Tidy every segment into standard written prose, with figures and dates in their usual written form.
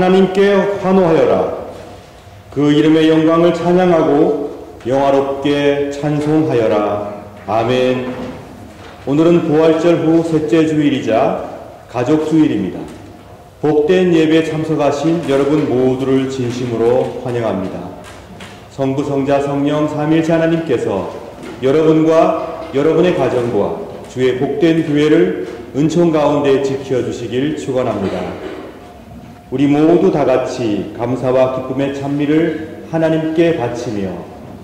하나님께 환호하여라. 그 이름의 영광을 찬양하고 영화롭게 찬송하여라. 아멘. 오늘은 부활절 후 셋째 주일이자 가족 주일입니다. 복된 예배에 참석하신 여러분 모두를 진심으로 환영합니다. 성부, 성자, 성령 삼위일체 하나님께서 여러분과 여러분의 가정과 주의 복된 교회를 은총 가운데 지켜주시길 축원합니다. 우리 모두 다 같이 감사와 기쁨의 찬미를 하나님께 바치며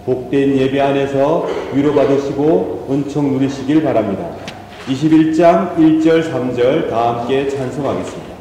복된 예배 안에서 위로받으시고 은총 누리시길 바랍니다. 21장 1절 3절 다 함께 찬송하겠습니다.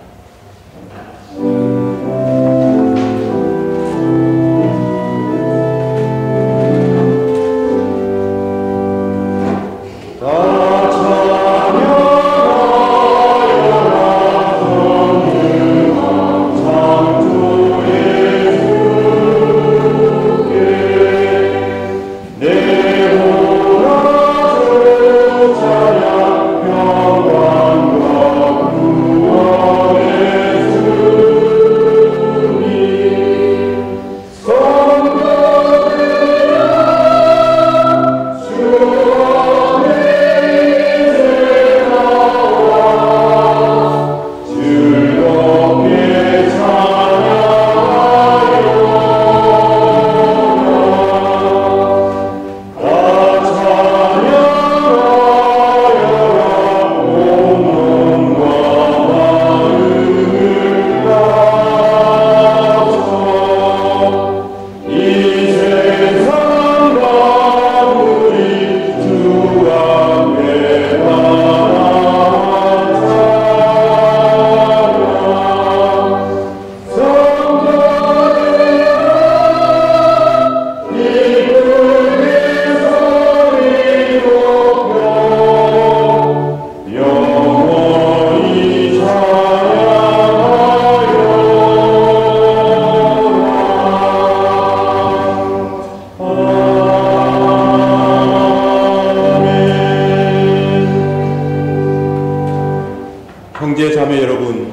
형제자매 여러분,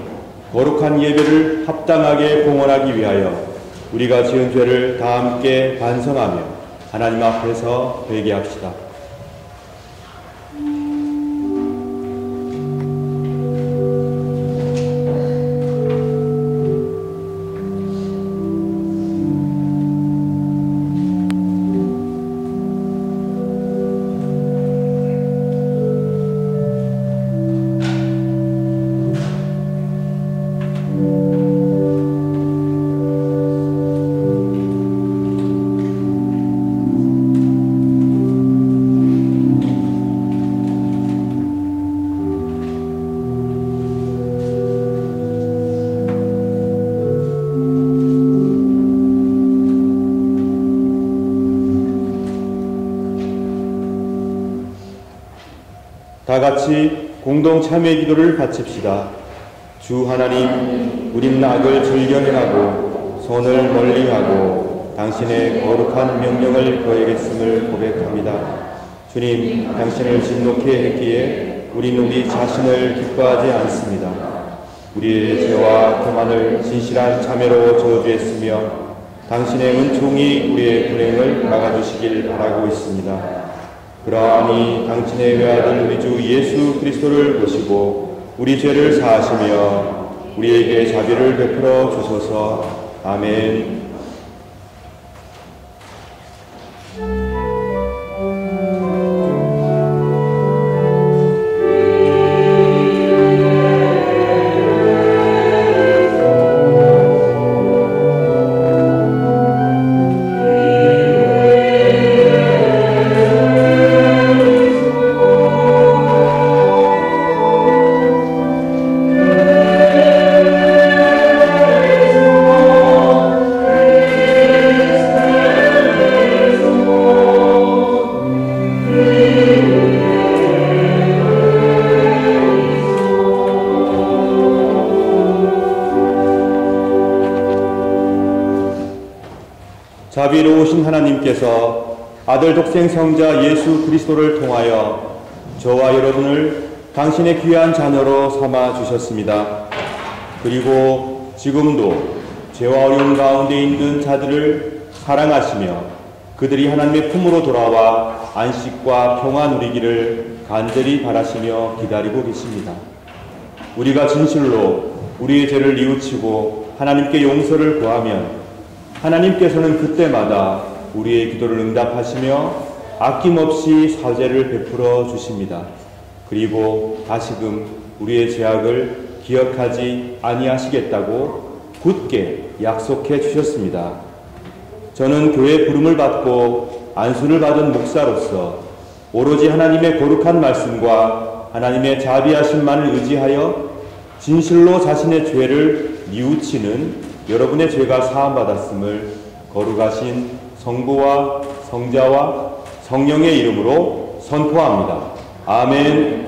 거룩한 예배를 합당하게 봉헌하기 위하여 우리가 지은 죄를 다 함께 반성하며 하나님 앞에서 회개합시다. 다 같이 공동 참회 기도를 바칩시다. 주 하나님, 우린 악을 즐겨 행하고 선을 멀리하고 당신의 거룩한 명령을 거역했음을 고백합니다. 주님, 당신을 진노케 했기에 우리 자신을 기뻐하지 않습니다. 우리의 죄와 교만을 진실한 참회로 저주했으며 당신의 은총이 우리의 불행을 막아주시길 바라고 있습니다. 그러하니 당신의 외아들 우리 주 예수 그리스도를 보시고 우리 죄를 사하시며 우리에게 자비를 베풀어 주소서. 아멘. 자비로우신 하나님께서 아들 독생 성자 예수 그리스도를 통하여 저와 여러분을 당신의 귀한 자녀로 삼아 주셨습니다. 그리고 지금도 죄와 어려움 가운데 있는 자들을 사랑하시며 그들이 하나님의 품으로 돌아와 안식과 평화 누리기를 간절히 바라시며 기다리고 계십니다. 우리가 진실로 우리의 죄를 뉘우치고 하나님께 용서를 구하면 하나님께서는 그때마다 우리의 기도를 응답하시며 아낌없이 사죄를 베풀어 주십니다. 그리고 다시금 우리의 죄악을 기억하지 아니하시겠다고 굳게 약속해 주셨습니다. 저는 교회 부름을 받고 안수를 받은 목사로서 오로지 하나님의 거룩한 말씀과 하나님의 자비하심만을 의지하여 진실로 자신의 죄를 뉘우치는 여러분의 죄가 사함받았음을 거룩하신 성부와 성자와 성령의 이름으로 선포합니다. 아멘.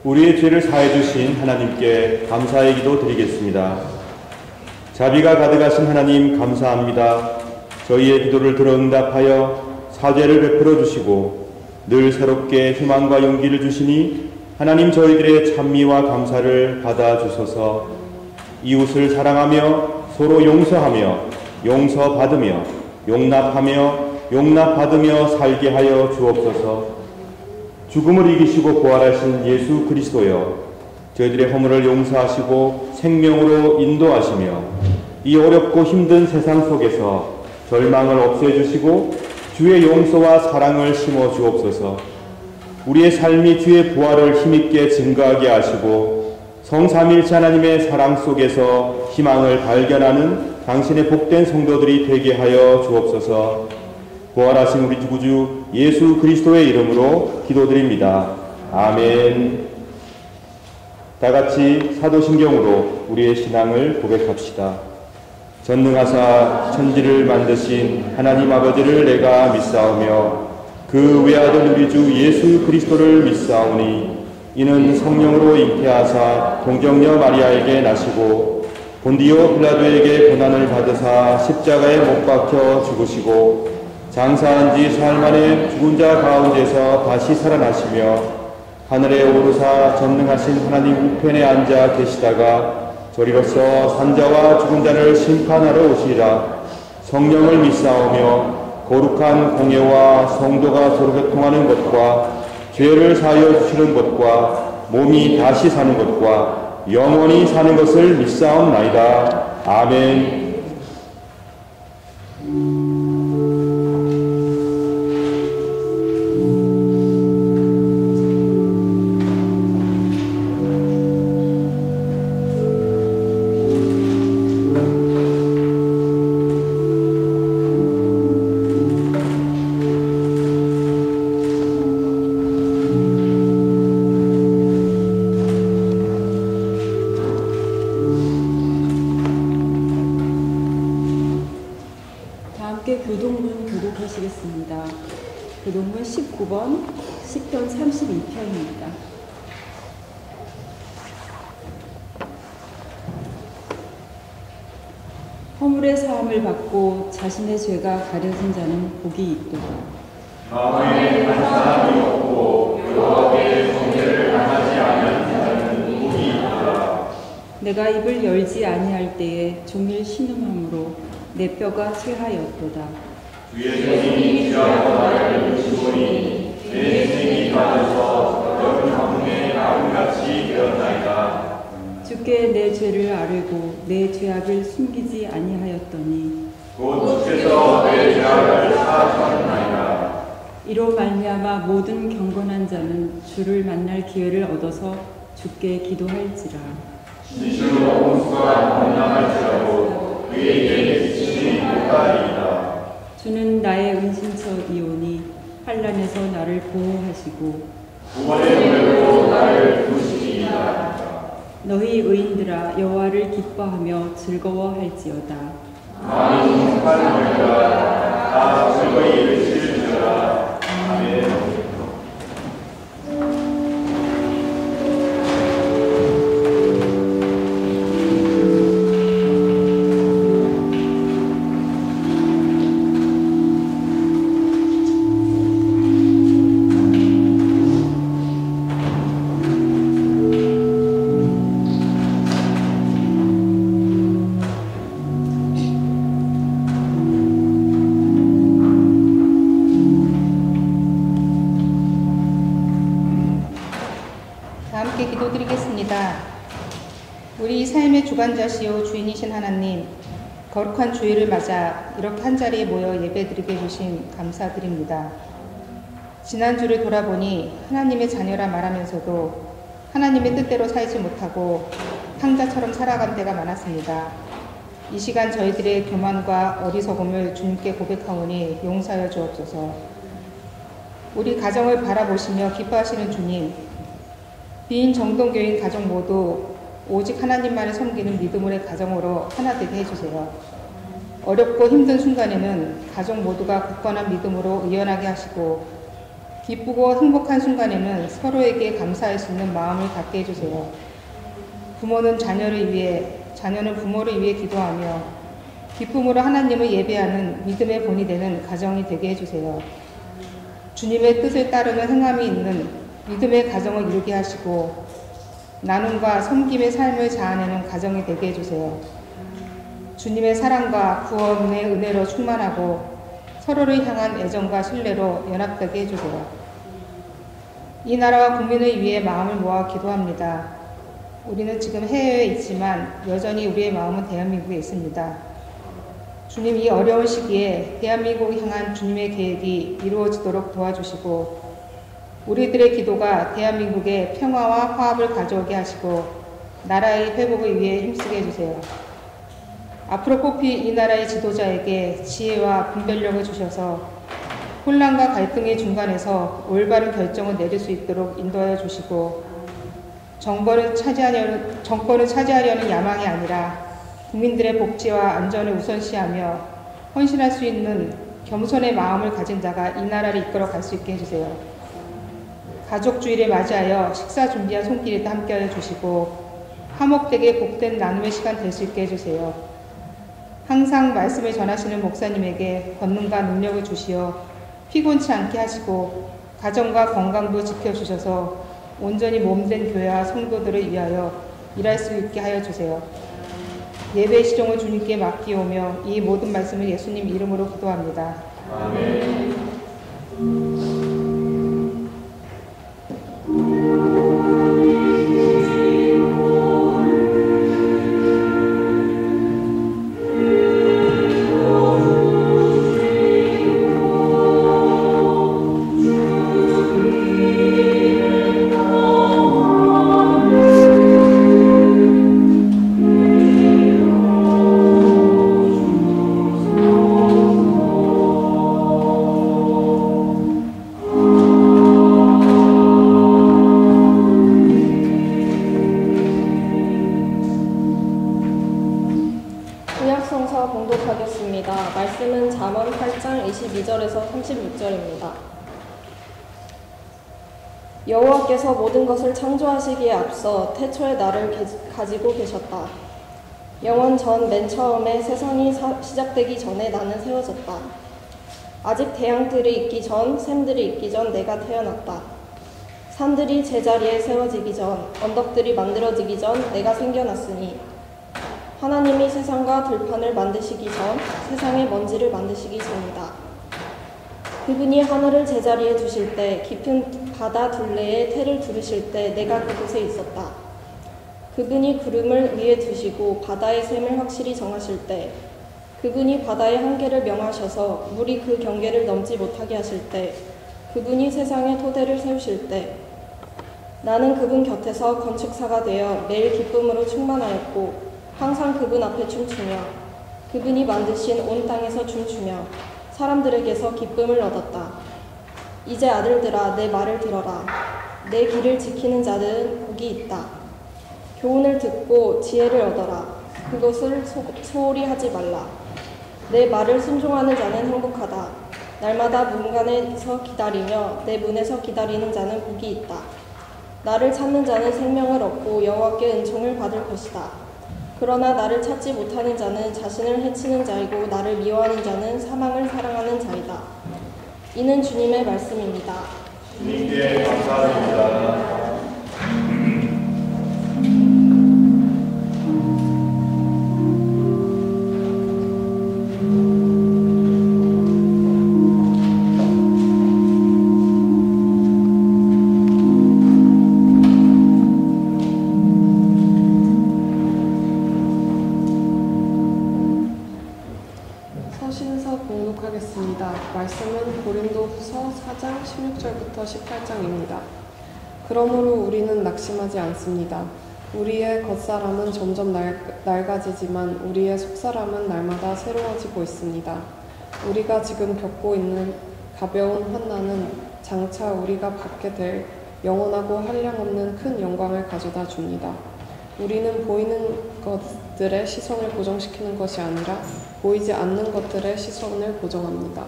우리의 죄를 사해 주신 하나님께 감사의 기도 드리겠습니다. 자비가 가득하신 하나님 감사합니다. 저희의 기도를 들어 응답하여 사죄를 베풀어 주시고 늘 새롭게 희망과 용기를 주시니 하나님 저희들의 찬미와 감사를 받아 주소서. 이웃을 사랑하며 서로 용서하며 용서받으며 용납하며 용납받으며 살게 하여 주옵소서. 죽음을 이기시고 부활하신 예수 그리스도여, 저희들의 허물을 용서하시고 생명으로 인도하시며 이 어렵고 힘든 세상 속에서 절망을 없애주시고 주의 용서와 사랑을 심어 주옵소서. 우리의 삶이 주의 부활을 힘있게 증거하게 하시고 성삼일체 하나님의 사랑 속에서 희망을 발견하는 당신의 복된 성도들이 되게 하여 주옵소서. 부활하신 우리 구주 예수 그리스도의 이름으로 기도드립니다. 아멘. 다같이 사도신경으로 우리의 신앙을 고백합시다. 전능하사 천지를 만드신 하나님 아버지를 내가 믿사오며 그 외아들 우리 주 예수 그리스도를 믿사오니 이는 성령으로 잉태하사 동정녀 마리아에게 나시고 본디오 빌라도에게 고난을 받으사 십자가에 못 박혀 죽으시고 장사한 지 사흘 만에 죽은 자 가운데서 다시 살아나시며 하늘에 오르사 전능하신 하나님 우편에 앉아 계시다가 저리로서 산자와 죽은 자를 심판하러 오시리라. 성령을 믿사오며 거룩한 공예와 성도가 서로 교통하는 것과 죄를 사하여 주시는 것과 몸이 다시 사는 것과 영원히 사는 것을 믿사옵나이다. 아멘. 교동문 교독하시겠습니다. 교동문 19번 시편 32편입니다. 허물의 사함을 받고 자신의 죄가 가려진 자는 복이 있도다. 마음에 한 사람이 없고 여호와의 성례를 당하지 아니한 자는 복이 있도다. 내가 입을 열지 아니할 때에 종일 신음함으로 내 뼈가 쇠하였도다. 주의 손이 귀하고 나를 부시오니 내 생이 가져서 여름 황궁에 나무같이 되었나이다. 주께 내 죄를 아뢰고 내 죄악을 숨기지 아니하였더니 곧 주께서 내 죄악을 사하셨나이다. 이로 말미암아 모든 경건한 자는 주를 만날 기회를 얻어서 주께 기도할지라. 진실로 홍수가 범람할지라도 그에게 미치지 못하리이다. 주는 나의 은신처이오니 환난에서 나를 보호하시고 구원의 노래로 나를 부르시리이다. 너희 의인들아 여호와를 기뻐하며 즐거워할지어다. 많이 행복한 너희가 다 즐거이 외칠지어다. 아멘. 함께 기도드리겠습니다. 우리 삶의 주관자시오 주인이신 하나님, 거룩한 주일을 맞아 이렇게 한자리에 모여 예배드리게 해주신 감사드립니다. 지난주를 돌아보니 하나님의 자녀라 말하면서도 하나님의 뜻대로 살지 못하고 탕자처럼 살아간 때가 많았습니다. 이 시간 저희들의 교만과 어리석음을 주님께 고백하오니 용서하여 주옵소서. 우리 가정을 바라보시며 기뻐하시는 주님, 비인 정동교인 가정 모두 오직 하나님만을 섬기는 믿음의 가정으로 하나 되게 해주세요. 어렵고 힘든 순간에는 가족 모두가 굳건한 믿음으로 의연하게 하시고 기쁘고 행복한 순간에는 서로에게 감사할 수 있는 마음을 갖게 해주세요. 부모는 자녀를 위해, 자녀는 부모를 위해 기도하며 기쁨으로 하나님을 예배하는 믿음의 본이 되는 가정이 되게 해주세요. 주님의 뜻을 따르는 행함이 있는 믿음의 가정을 이루게 하시고 나눔과 섬김의 삶을 자아내는 가정이 되게 해주세요. 주님의 사랑과 구원의 은혜로 충만하고 서로를 향한 애정과 신뢰로 연합되게 해주세요. 이 나라와 국민을 위해 마음을 모아 기도합니다. 우리는 지금 해외에 있지만 여전히 우리의 마음은 대한민국에 있습니다. 주님, 이 어려운 시기에 대한민국을 향한 주님의 계획이 이루어지도록 도와주시고 우리들의 기도가 대한민국에 평화와 화합을 가져오게 하시고 나라의 회복을 위해 힘쓰게 해주세요. 앞으로 뽑힐 이 나라의 지도자에게 지혜와 분별력을 주셔서 혼란과 갈등의 중간에서 올바른 결정을 내릴 수 있도록 인도하여 주시고 정권을 차지하려는 야망이 아니라 국민들의 복지와 안전을 우선시하며 헌신할 수 있는 겸손의 마음을 가진 자가 이 나라를 이끌어 갈 수 있게 해주세요. 가족주일에 맞이하여 식사 준비한 손길에도 함께하여 주시고 화목되게 복된 나눔의 시간 될 수 있게 해주세요. 항상 말씀을 전하시는 목사님에게 권능과 능력을 주시어 피곤치 않게 하시고 가정과 건강도 지켜주셔서 온전히 몸된 교회와 성도들을 위하여 일할 수 있게 하여 주세요. 예배 시종을 주님께 맡기오며 이 모든 말씀을 예수님 이름으로 기도합니다. 아멘. 구약성서 봉독하겠습니다. 말씀은 잠언 8장 22절에서 36절입니다. 여호와께서 모든 것을 창조하시기에 앞서 태초에 나를 가지고 계셨다. 영원 전 맨 처음에 세상이 시작되기 전에 나는 세워졌다. 아직 태양들이 있기 전, 샘들이 있기 전 내가 태어났다. 산들이 제자리에 세워지기 전, 언덕들이 만들어지기 전 내가 생겨났으니 하나님이 세상과 들판을 만드시기 전, 세상의 먼지를 만드시기 전이다. 그분이 하늘을 제자리에 두실 때, 깊은 바다 둘레에 태를 두르실 때 내가 그곳에 있었다. 그분이 구름을 위에 두시고 바다의 샘을 확실히 정하실 때, 그분이 바다의 한계를 명하셔서 물이 그 경계를 넘지 못하게 하실 때, 그분이 세상의 토대를 세우실 때 나는 그분 곁에서 건축사가 되어 매일 기쁨으로 충만하였고 항상 그분 앞에 춤추며 그분이 만드신 온 땅에서 춤추며 사람들에게서 기쁨을 얻었다. 이제 아들들아 내 말을 들어라. 내 길을 지키는 자들은 복이 있다. 교훈을 듣고 지혜를 얻어라. 그것을 소홀히 하지 말라. 내 말을 순종하는 자는 행복하다. 날마다 문간에서 기다리며 내 문에서 기다리는 자는 복이 있다. 나를 찾는 자는 생명을 얻고 여호와께 은총을 받을 것이다. 그러나 나를 찾지 못하는 자는 자신을 해치는 자이고 나를 미워하는 자는 사망을 사랑하는 자이다. 이는 주님의 말씀입니다. 주님께 감사드립니다. 서신서 봉독하겠습니다. 말씀은 고린도후서 4장 16절부터 18장입니다. 그러므로 우리는 낙심하지 않습니다. 우리의 겉사람은 점점 낡아지지만 우리의 속사람은 날마다 새로워지고 있습니다. 우리가 지금 겪고 있는 가벼운 환난은 장차 우리가 받게 될 영원하고 한량없는 큰 영광을 가져다 줍니다. 우리는 보이는 것들의 시선을 고정시키는 것이 아니라 보이지 않는 것들의 시선을 고정합니다.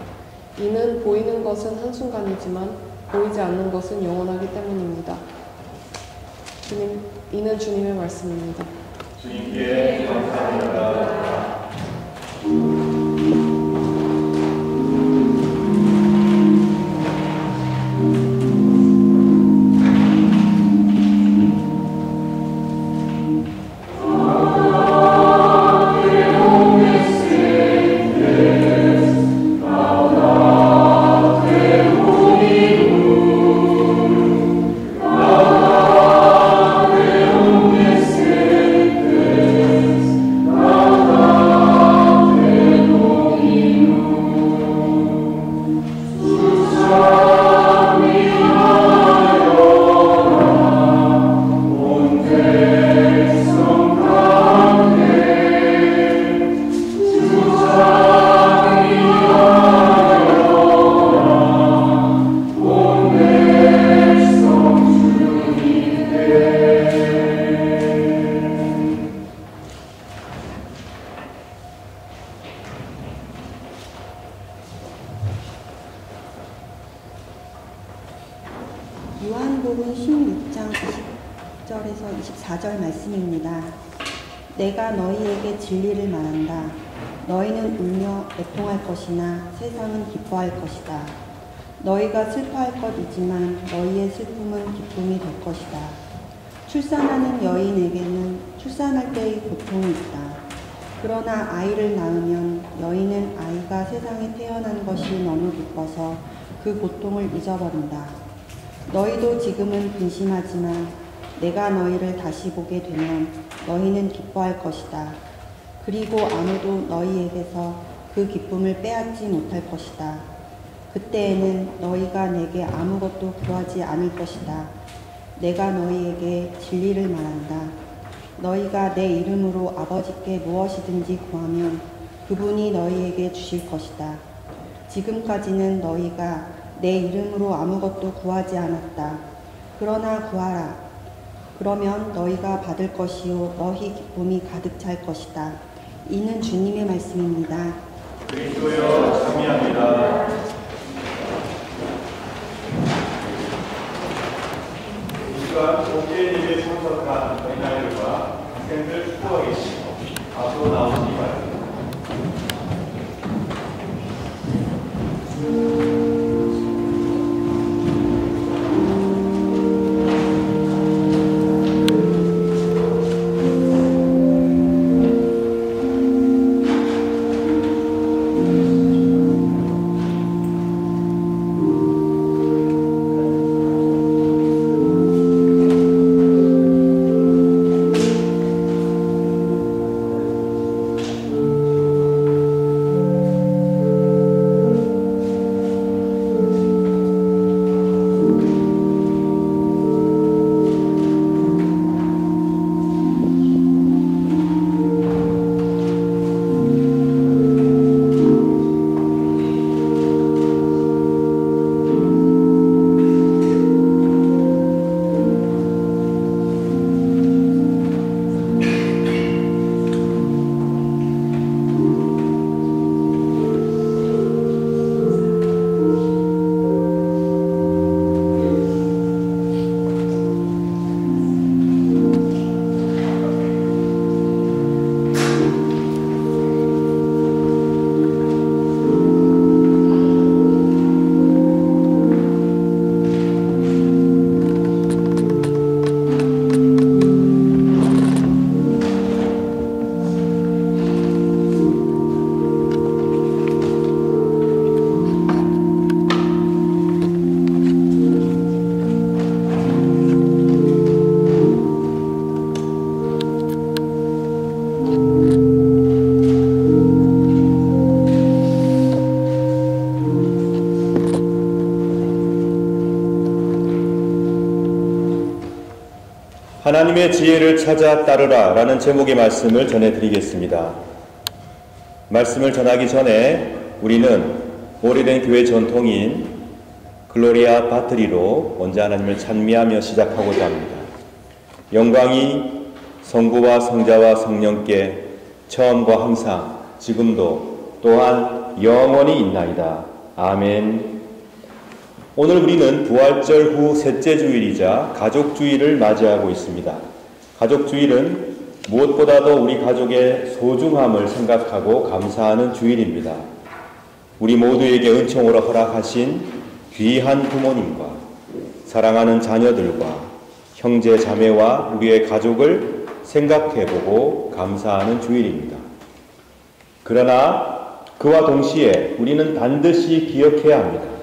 이는 보이는 것은 한순간이지만 보이지 않는 것은 영원하기 때문입니다. 이는 주님의 말씀입니다. 주님께 감사드립니다. 요한복음 16장 20절에서 24절 말씀입니다. 내가 너희에게 진리를 말한다. 너희는 울며 애통할 것이나 세상은 기뻐할 것이다. 너희가 슬퍼할 것이지만 너희의 슬픔은 기쁨이 될 것이다. 출산하는 여인에게는 출산할 때의 고통이 있다. 그러나 아이를 낳으면 여인은 아이가 세상에 태어난 것이 너무 기뻐서 그 고통을 잊어버린다. 너희도 지금은 근심하지만 내가 너희를 다시 보게 되면 너희는 기뻐할 것이다. 그리고 아무도 너희에게서 그 기쁨을 빼앗지 못할 것이다. 그때에는 너희가 내게 아무것도 구하지 않을 것이다. 내가 너희에게 진리를 말한다. 너희가 내 이름으로 아버지께 무엇이든지 구하면 그분이 너희에게 주실 것이다. 지금까지는 너희가 내 이름으로 아무것도 구하지 않았다. 그러나 구하라. 그러면 너희가 받을 것이요 너희 기쁨이 가득 찰 것이다. 이는 주님의 말씀입니다. 그리스도여 참여합니다. 이 시간 목회님에 참석한 어린아이들과 학생들 축복하겠습니다. 앞으로 나오시기 바랍니다. 하나님의 지혜를 찾아 따르라 라는 제목의 말씀을 전해드리겠습니다. 말씀을 전하기 전에 우리는 오래된 교회 전통인 글로리아 바트리로 먼저 하나님을 찬미하며 시작하고자 합니다. 영광이 성부와 성자와 성령께 처음과 항상 지금도 또한 영원히 있나이다. 아멘. 오늘 우리는 부활절 후 셋째 주일이자 가족주일을 맞이하고 있습니다. 가족주일은 무엇보다도 우리 가족의 소중함을 생각하고 감사하는 주일입니다. 우리 모두에게 은총으로 허락하신 귀한 부모님과 사랑하는 자녀들과 형제 자매와 우리의 가족을 생각해보고 감사하는 주일입니다. 그러나 그와 동시에 우리는 반드시 기억해야 합니다.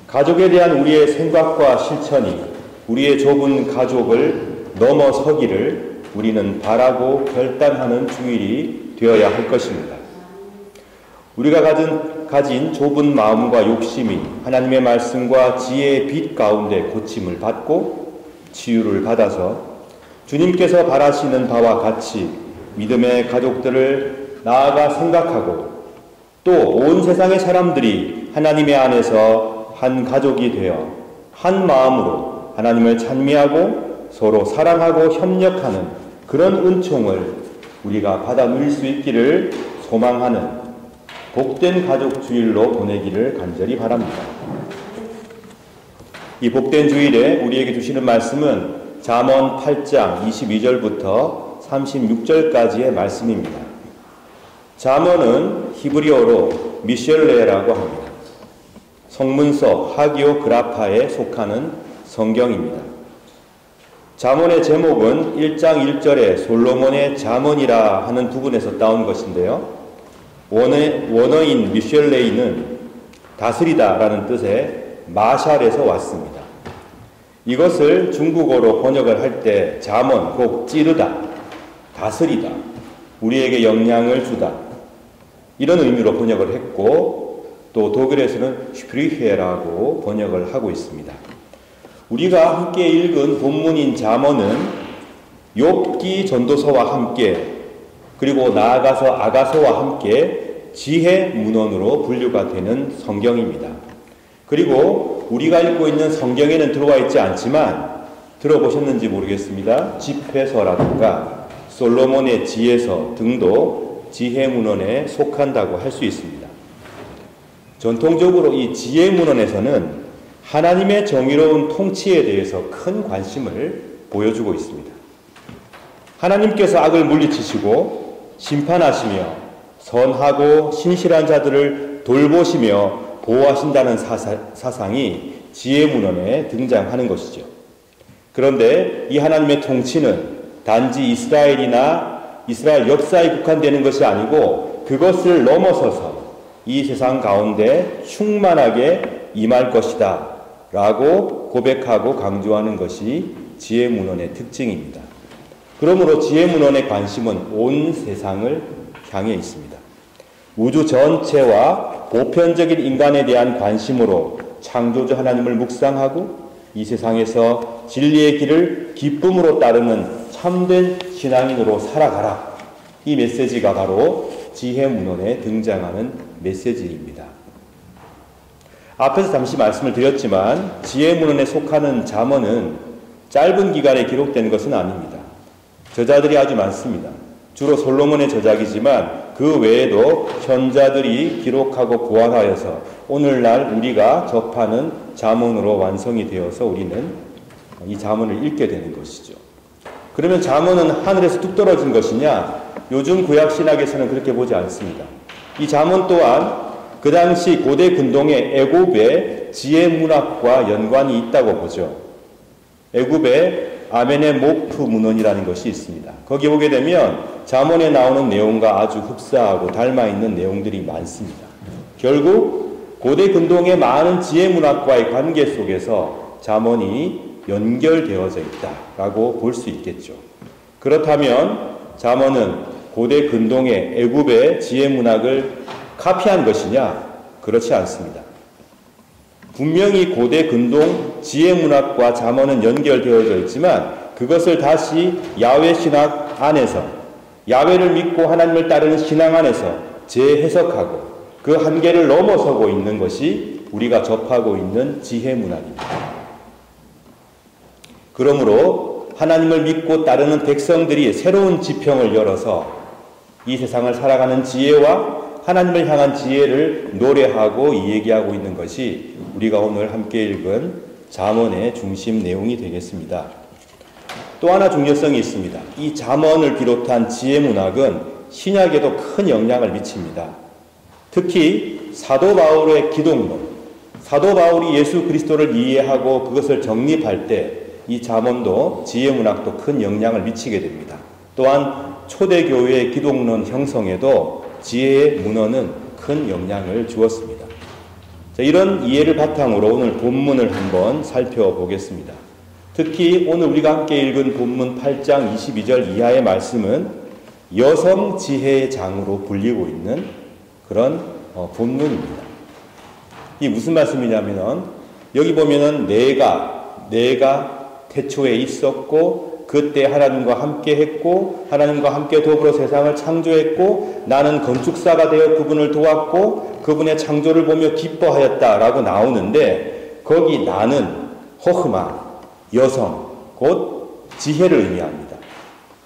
가족에 대한 우리의 생각과 실천이 우리의 좁은 가족을 넘어서기를 우리는 바라고 결단하는 주일이 되어야 할 것입니다. 우리가 가진 좁은 마음과 욕심이 하나님의 말씀과 지혜의 빛 가운데 고침을 받고 치유를 받아서 주님께서 바라시는 바와 같이 믿음의 가족들을 나아가 생각하고 또 온 세상의 사람들이 하나님의 안에서 한 가족이 되어 한 마음으로 하나님을 찬미하고 서로 사랑하고 협력하는 그런 은총을 우리가 받아 누릴 수 있기를 소망하는 복된 가족 주일로 보내기를 간절히 바랍니다. 이 복된 주일에 우리에게 주시는 말씀은 잠언 8장 22절부터 36절까지의 말씀입니다. 잠언은 히브리어로 미셸레라고 합니다. 성문서 하기오그라파에 속하는 성경입니다. 잠언의 제목은 1장 1절에 솔로몬의 잠언이라 하는 부분에서 따온 것인데요. 원어인 미셸레이는 다스리다 라는 뜻의 마샬에서 왔습니다. 이것을 중국어로 번역을 할 때 잠언, 곧 찌르다, 다스리다, 우리에게 영향을 주다 이런 의미로 번역을 했고 또 독일에서는 슈프리헤라고 번역을 하고 있습니다. 우리가 함께 읽은 본문인 잠언은 욥기 전도서와 함께 그리고 나아가서 아가서와 함께 지혜 문헌으로 분류가 되는 성경입니다. 그리고 우리가 읽고 있는 성경에는 들어와 있지 않지만 들어보셨는지 모르겠습니다. 집회서라든가 솔로몬의 지혜서 등도 지혜 문헌에 속한다고 할 수 있습니다. 전통적으로 이 지혜 문헌에서는 하나님의 정의로운 통치에 대해서 큰 관심을 보여주고 있습니다. 하나님께서 악을 물리치시고 심판하시며 선하고 신실한 자들을 돌보시며 보호하신다는 사상이 지혜 문헌에 등장하는 것이죠. 그런데 이 하나님의 통치는 단지 이스라엘 역사에 국한되는 것이 아니고 그것을 넘어서서 이 세상 가운데 충만하게 임할 것이다 라고 고백하고 강조하는 것이 지혜 문헌의 특징입니다. 그러므로 지혜 문헌의 관심은 온 세상을 향해 있습니다. 우주 전체와 보편적인 인간에 대한 관심으로 창조주 하나님을 묵상하고 이 세상에서 진리의 길을 기쁨으로 따르는 참된 신앙인으로 살아가라. 이 메시지가 바로 지혜 문헌에 등장하는 메시지입니다. 앞에서 잠시 말씀을 드렸지만 지혜 문헌에 속하는 잠언은 짧은 기간에 기록된 것은 아닙니다. 저자들이 아주 많습니다. 주로 솔로몬의 저작이지만 그 외에도 현자들이 기록하고 보완하여서 오늘날 우리가 접하는 잠언으로 완성이 되어서 우리는 이 잠언을 읽게 되는 것이죠. 그러면 잠언은 하늘에서 뚝 떨어진 것이냐? 요즘 구약신학에서는 그렇게 보지 않습니다. 이 잠언 또한 그 당시 고대 근동의 애굽의 지혜 문학과 연관이 있다고 보죠. 애굽의 아멘에모프 문헌이라는 것이 있습니다. 거기 보게 되면 잠언에 나오는 내용과 아주 흡사하고 닮아있는 내용들이 많습니다. 결국 고대 근동의 많은 지혜 문학과의 관계 속에서 잠언이 연결되어져 있다라고 볼 수 있겠죠. 그렇다면 잠언은 고대 근동의 애굽의 지혜 문학을 카피한 것이냐? 그렇지 않습니다. 분명히 고대 근동 지혜 문학과 잠언은 연결되어져 있지만 그것을 다시 야훼 신학 안에서, 야훼를 믿고 하나님을 따르는 신앙 안에서 재해석하고 그 한계를 넘어서고 있는 것이 우리가 접하고 있는 지혜 문학입니다. 그러므로 하나님을 믿고 따르는 백성들이 새로운 지평을 열어서 이 세상을 살아가는 지혜와 하나님을 향한 지혜를 노래하고 이야기하고 있는 것이 우리가 오늘 함께 읽은 잠언의 중심 내용이 되겠습니다. 또 하나 중요성이 있습니다. 이 잠언을 비롯한 지혜 문학은 신약에도 큰 영향을 미칩니다. 특히 사도 바울의 기독론, 사도 바울이 예수 그리스도를 이해하고 그것을 정립할 때 이 잠언도 지혜 문학도 큰 영향을 미치게 됩니다. 또한 초대교회의 기독론 형성에도 지혜의 문헌은 큰 영향을 주었습니다. 자, 이런 이해를 바탕으로 오늘 본문을 한번 살펴보겠습니다. 특히 오늘 우리가 함께 읽은 본문 8장 22절 이하의 말씀은 여성 지혜의 장으로 불리고 있는 그런 본문입니다. 이게 무슨 말씀이냐면 여기 보면은 내가 태초에 있었고 그때 하나님과 함께 했고 하나님과 함께 더불어 세상을 창조했고 나는 건축사가 되어 그분을 도왔고 그분의 창조를 보며 기뻐하였다라고 나오는데 거기 나는 호흐마, 여성, 곧 지혜를 의미합니다.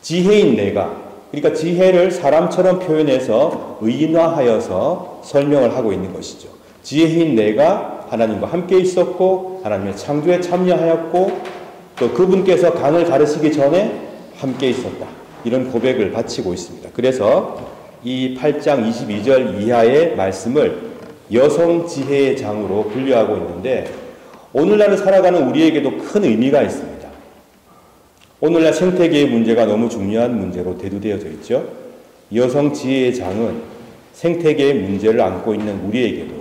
지혜인 내가, 그러니까 지혜를 사람처럼 표현해서 의인화하여서 설명을 하고 있는 것이죠. 지혜인 내가 하나님과 함께 있었고 하나님의 창조에 참여하였고 또 그분께서 강을 가르시기 전에 함께 있었다. 이런 고백을 바치고 있습니다. 그래서 이 8장 22절 이하의 말씀을 여성 지혜의 장으로 분류하고 있는데 오늘날을 살아가는 우리에게도 큰 의미가 있습니다. 오늘날 생태계의 문제가 너무 중요한 문제로 대두되어져 있죠. 여성 지혜의 장은 생태계의 문제를 안고 있는 우리에게도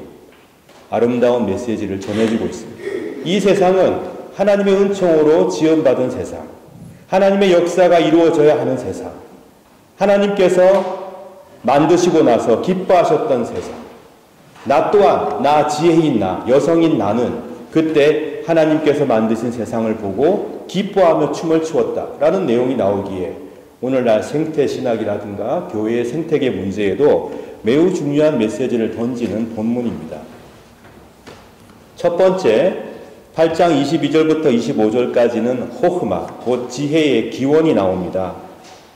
아름다운 메시지를 전해주고 있습니다. 이 세상은 하나님의 은총으로 지원받은 세상, 하나님의 역사가 이루어져야 하는 세상, 하나님께서 만드시고 나서 기뻐하셨던 세상, 나 또한 나 지혜인 나, 여성인 나는 그때 하나님께서 만드신 세상을 보고 기뻐하며 춤을 추었다라는 내용이 나오기에 오늘날 생태신학이라든가 교회의 생태계 문제에도 매우 중요한 메시지를 던지는 본문입니다. 첫 번째, 8장 22절부터 25절까지는 호흐마, 곧 지혜의 기원이 나옵니다.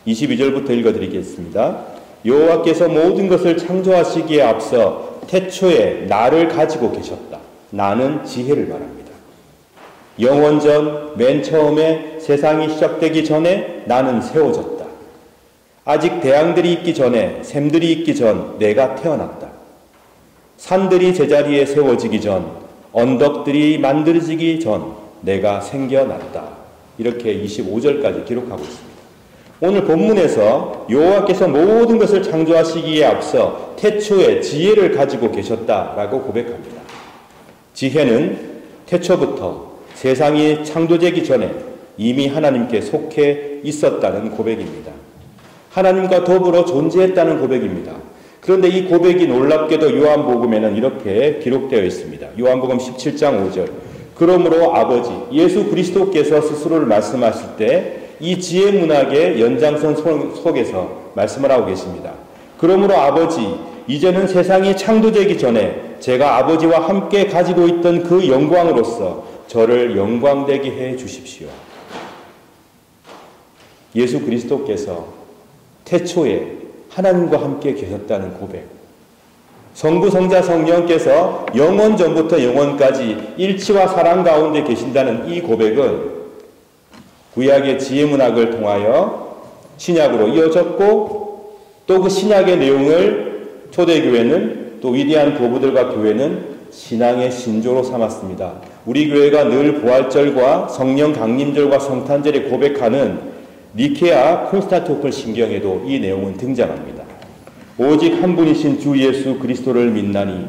22절부터 읽어드리겠습니다. 여호와께서 모든 것을 창조하시기에 앞서 태초에 나를 가지고 계셨다. 나는 지혜를 말합니다. 영원전 맨 처음에 세상이 시작되기 전에 나는 세워졌다. 아직 대양들이 있기 전에 샘들이 있기 전 내가 태어났다. 산들이 제자리에 세워지기 전 언덕들이 만들어지기 전 내가 생겨났다. 이렇게 25절까지 기록하고 있습니다. 오늘 본문에서 여호와께서 모든 것을 창조하시기에 앞서 태초에 지혜를 가지고 계셨다라고 고백합니다. 지혜는 태초부터 세상이 창조되기 전에 이미 하나님께 속해 있었다는 고백입니다. 하나님과 더불어 존재했다는 고백입니다. 그런데 이 고백이 놀랍게도 요한복음에는 이렇게 기록되어 있습니다. 요한복음 17장 5절. 그러므로 아버지 예수 그리스도께서 스스로를 말씀하실 때 이 지혜 문학의 연장선 속에서 말씀을 하고 계십니다. 그러므로 아버지 이제는 세상이 창조되기 전에 제가 아버지와 함께 가지고 있던 그 영광으로서 저를 영광되게 해 주십시오. 예수 그리스도께서 태초에 하나님과 함께 계셨다는 고백. 성부, 성자, 성령께서 영원 전부터 영원까지 일치와 사랑 가운데 계신다는 이 고백은 구약의 지혜 문학을 통하여 신약으로 이어졌고 또 그 신약의 내용을 초대교회는 또 위대한 교부들과 교회는 신앙의 신조로 삼았습니다. 우리 교회가 늘 부활절과 성령 강림절과 성탄절에 고백하는 니케아 콘스탄티노플 신경에도 이 내용은 등장합니다. 오직 한 분이신 주 예수 그리스도를 믿나니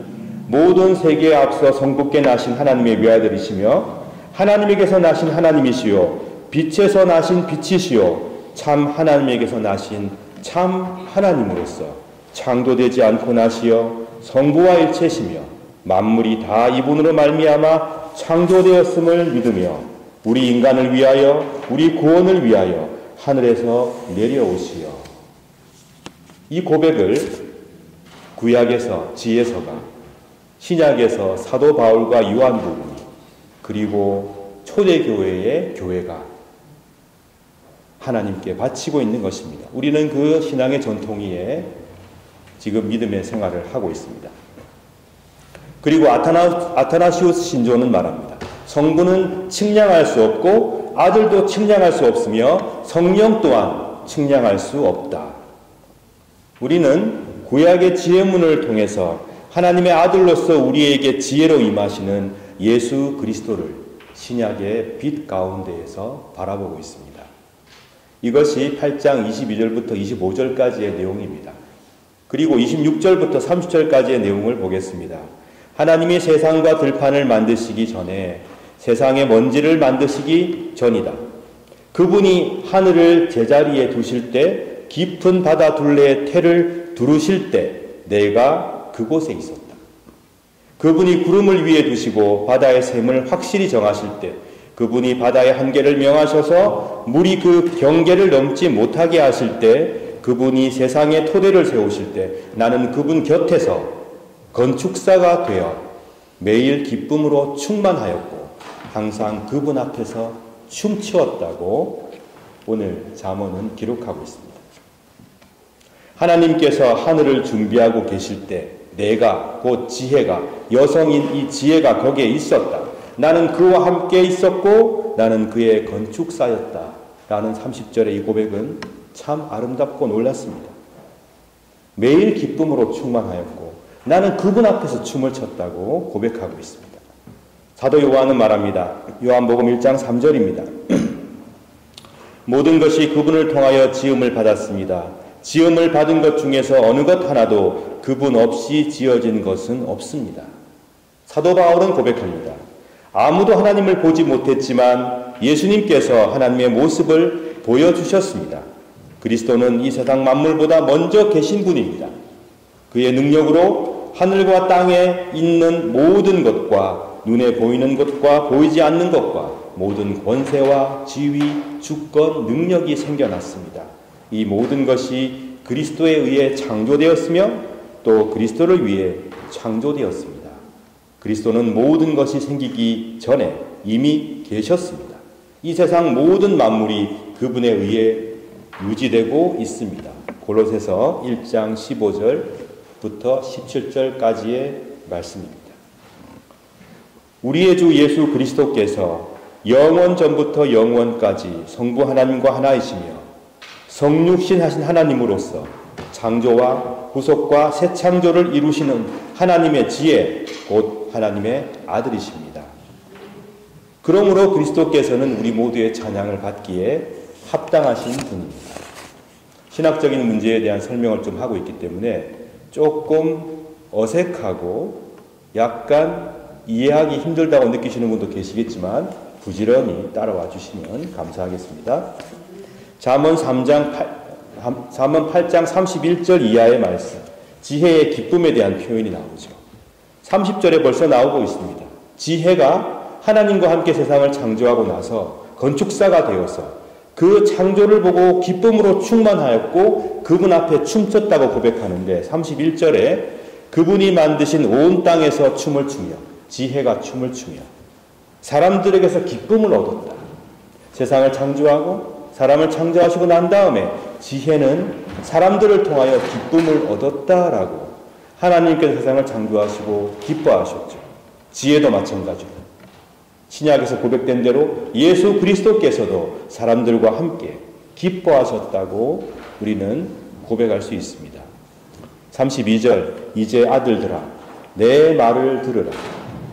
모든 세계에 앞서 성부께 나신 하나님의 외아들이시며 하나님에게서 나신 하나님이시요 빛에서 나신 빛이시요 참 하나님에게서 나신 참 하나님으로서 창조되지 않고 나시어 성부와 일체시며 만물이 다 이분으로 말미암아 창조되었음을 믿으며 우리 인간을 위하여, 우리 구원을 위하여 하늘에서 내려오시어. 이 고백을 구약에서 지혜서가, 신약에서 사도 바울과 요한복음이, 그리고 초대교회의 교회가 하나님께 바치고 있는 것입니다. 우리는 그 신앙의 전통 위에 지금 믿음의 생활을 하고 있습니다. 그리고 아타나시우스 신조는 말합니다. 성부는 측량할 수 없고 아들도 측량할 수 없으며 성령 또한 측량할 수 없다. 우리는 구약의 지혜문을 통해서 하나님의 아들로서 우리에게 지혜로 임하시는 예수 그리스도를 신약의 빛 가운데에서 바라보고 있습니다. 이것이 8장 22절부터 25절까지의 내용입니다. 그리고 26절부터 30절까지의 내용을 보겠습니다. 하나님이 세상과 들판을 만드시기 전에 세상의 먼지를 만드시기 전이다. 그분이 하늘을 제자리에 두실 때 깊은 바다 둘레의 태를 두르실 때 내가 그곳에 있었다. 그분이 구름을 위에 두시고 바다의 샘을 확실히 정하실 때 그분이 바다의 한계를 명하셔서 물이 그 경계를 넘지 못하게 하실 때 그분이 세상의 토대를 세우실 때 나는 그분 곁에서 건축사가 되어 매일 기쁨으로 충만하였고 항상 그분 앞에서 춤추었다고 오늘 잠언은 기록하고 있습니다. 하나님께서 하늘을 준비하고 계실 때 내가 곧 지혜가 여성인 이 지혜가 거기에 있었다. 나는 그와 함께 있었고 나는 그의 건축사였다. 라는 30절의 이 고백은 참 아름답고 놀랐습니다. 매일 기쁨으로 충만하였고 나는 그분 앞에서 춤을 췄다고 고백하고 있습니다. 사도 요한은 말합니다. 요한복음 1장 3절입니다. 모든 것이 그분을 통하여 지음을 받았습니다. 지음을 받은 것 중에서 어느 것 하나도 그분 없이 지어진 것은 없습니다. 사도 바울은 고백합니다. 아무도 하나님을 보지 못했지만 예수님께서 하나님의 모습을 보여주셨습니다. 그리스도는 이 세상 만물보다 먼저 계신 분입니다. 그의 능력으로 하늘과 땅에 있는 모든 것과 눈에 보이는 것과 보이지 않는 것과 모든 권세와 지위, 주권, 능력이 생겨났습니다. 이 모든 것이 그리스도에 의해 창조되었으며 또 그리스도를 위해 창조되었습니다. 그리스도는 모든 것이 생기기 전에 이미 계셨습니다. 이 세상 모든 만물이 그분에 의해 유지되고 있습니다. 골로새서 1장 15절부터 17절까지의 말씀입니다. 우리의 주 예수 그리스도께서 영원 전부터 영원까지 성부 하나님과 하나이시며 성육신 하신 하나님으로서 창조와 구속과 새 창조를 이루시는 하나님의 지혜, 곧 하나님의 아들이십니다. 그러므로 그리스도께서는 우리 모두의 찬양을 받기에 합당하신 분입니다. 신학적인 문제에 대한 설명을 좀 하고 있기 때문에 조금 어색하고 약간 이해하기 힘들다고 느끼시는 분도 계시겠지만 부지런히 따라와 주시면 감사하겠습니다. 잠언 8장 31절 이하의 말씀, 지혜의 기쁨에 대한 표현이 나오죠. 30절에 벌써 나오고 있습니다. 지혜가 하나님과 함께 세상을 창조하고 나서 건축사가 되어서 그 창조를 보고 기쁨으로 충만하였고 그분 앞에 춤췄다고 고백하는데 31절에 그분이 만드신 온 땅에서 춤을 추며 지혜가 춤을 추며 사람들에게서 기쁨을 얻었다. 세상을 창조하고 사람을 창조하시고 난 다음에 지혜는 사람들을 통하여 기쁨을 얻었다라고 하나님께서 세상을 창조하시고 기뻐하셨죠. 지혜도 마찬가지로 신약에서 고백된 대로 예수 그리스도께서도 사람들과 함께 기뻐하셨다고 우리는 고백할 수 있습니다. 32절 이제 아들들아 내 말을 들으라.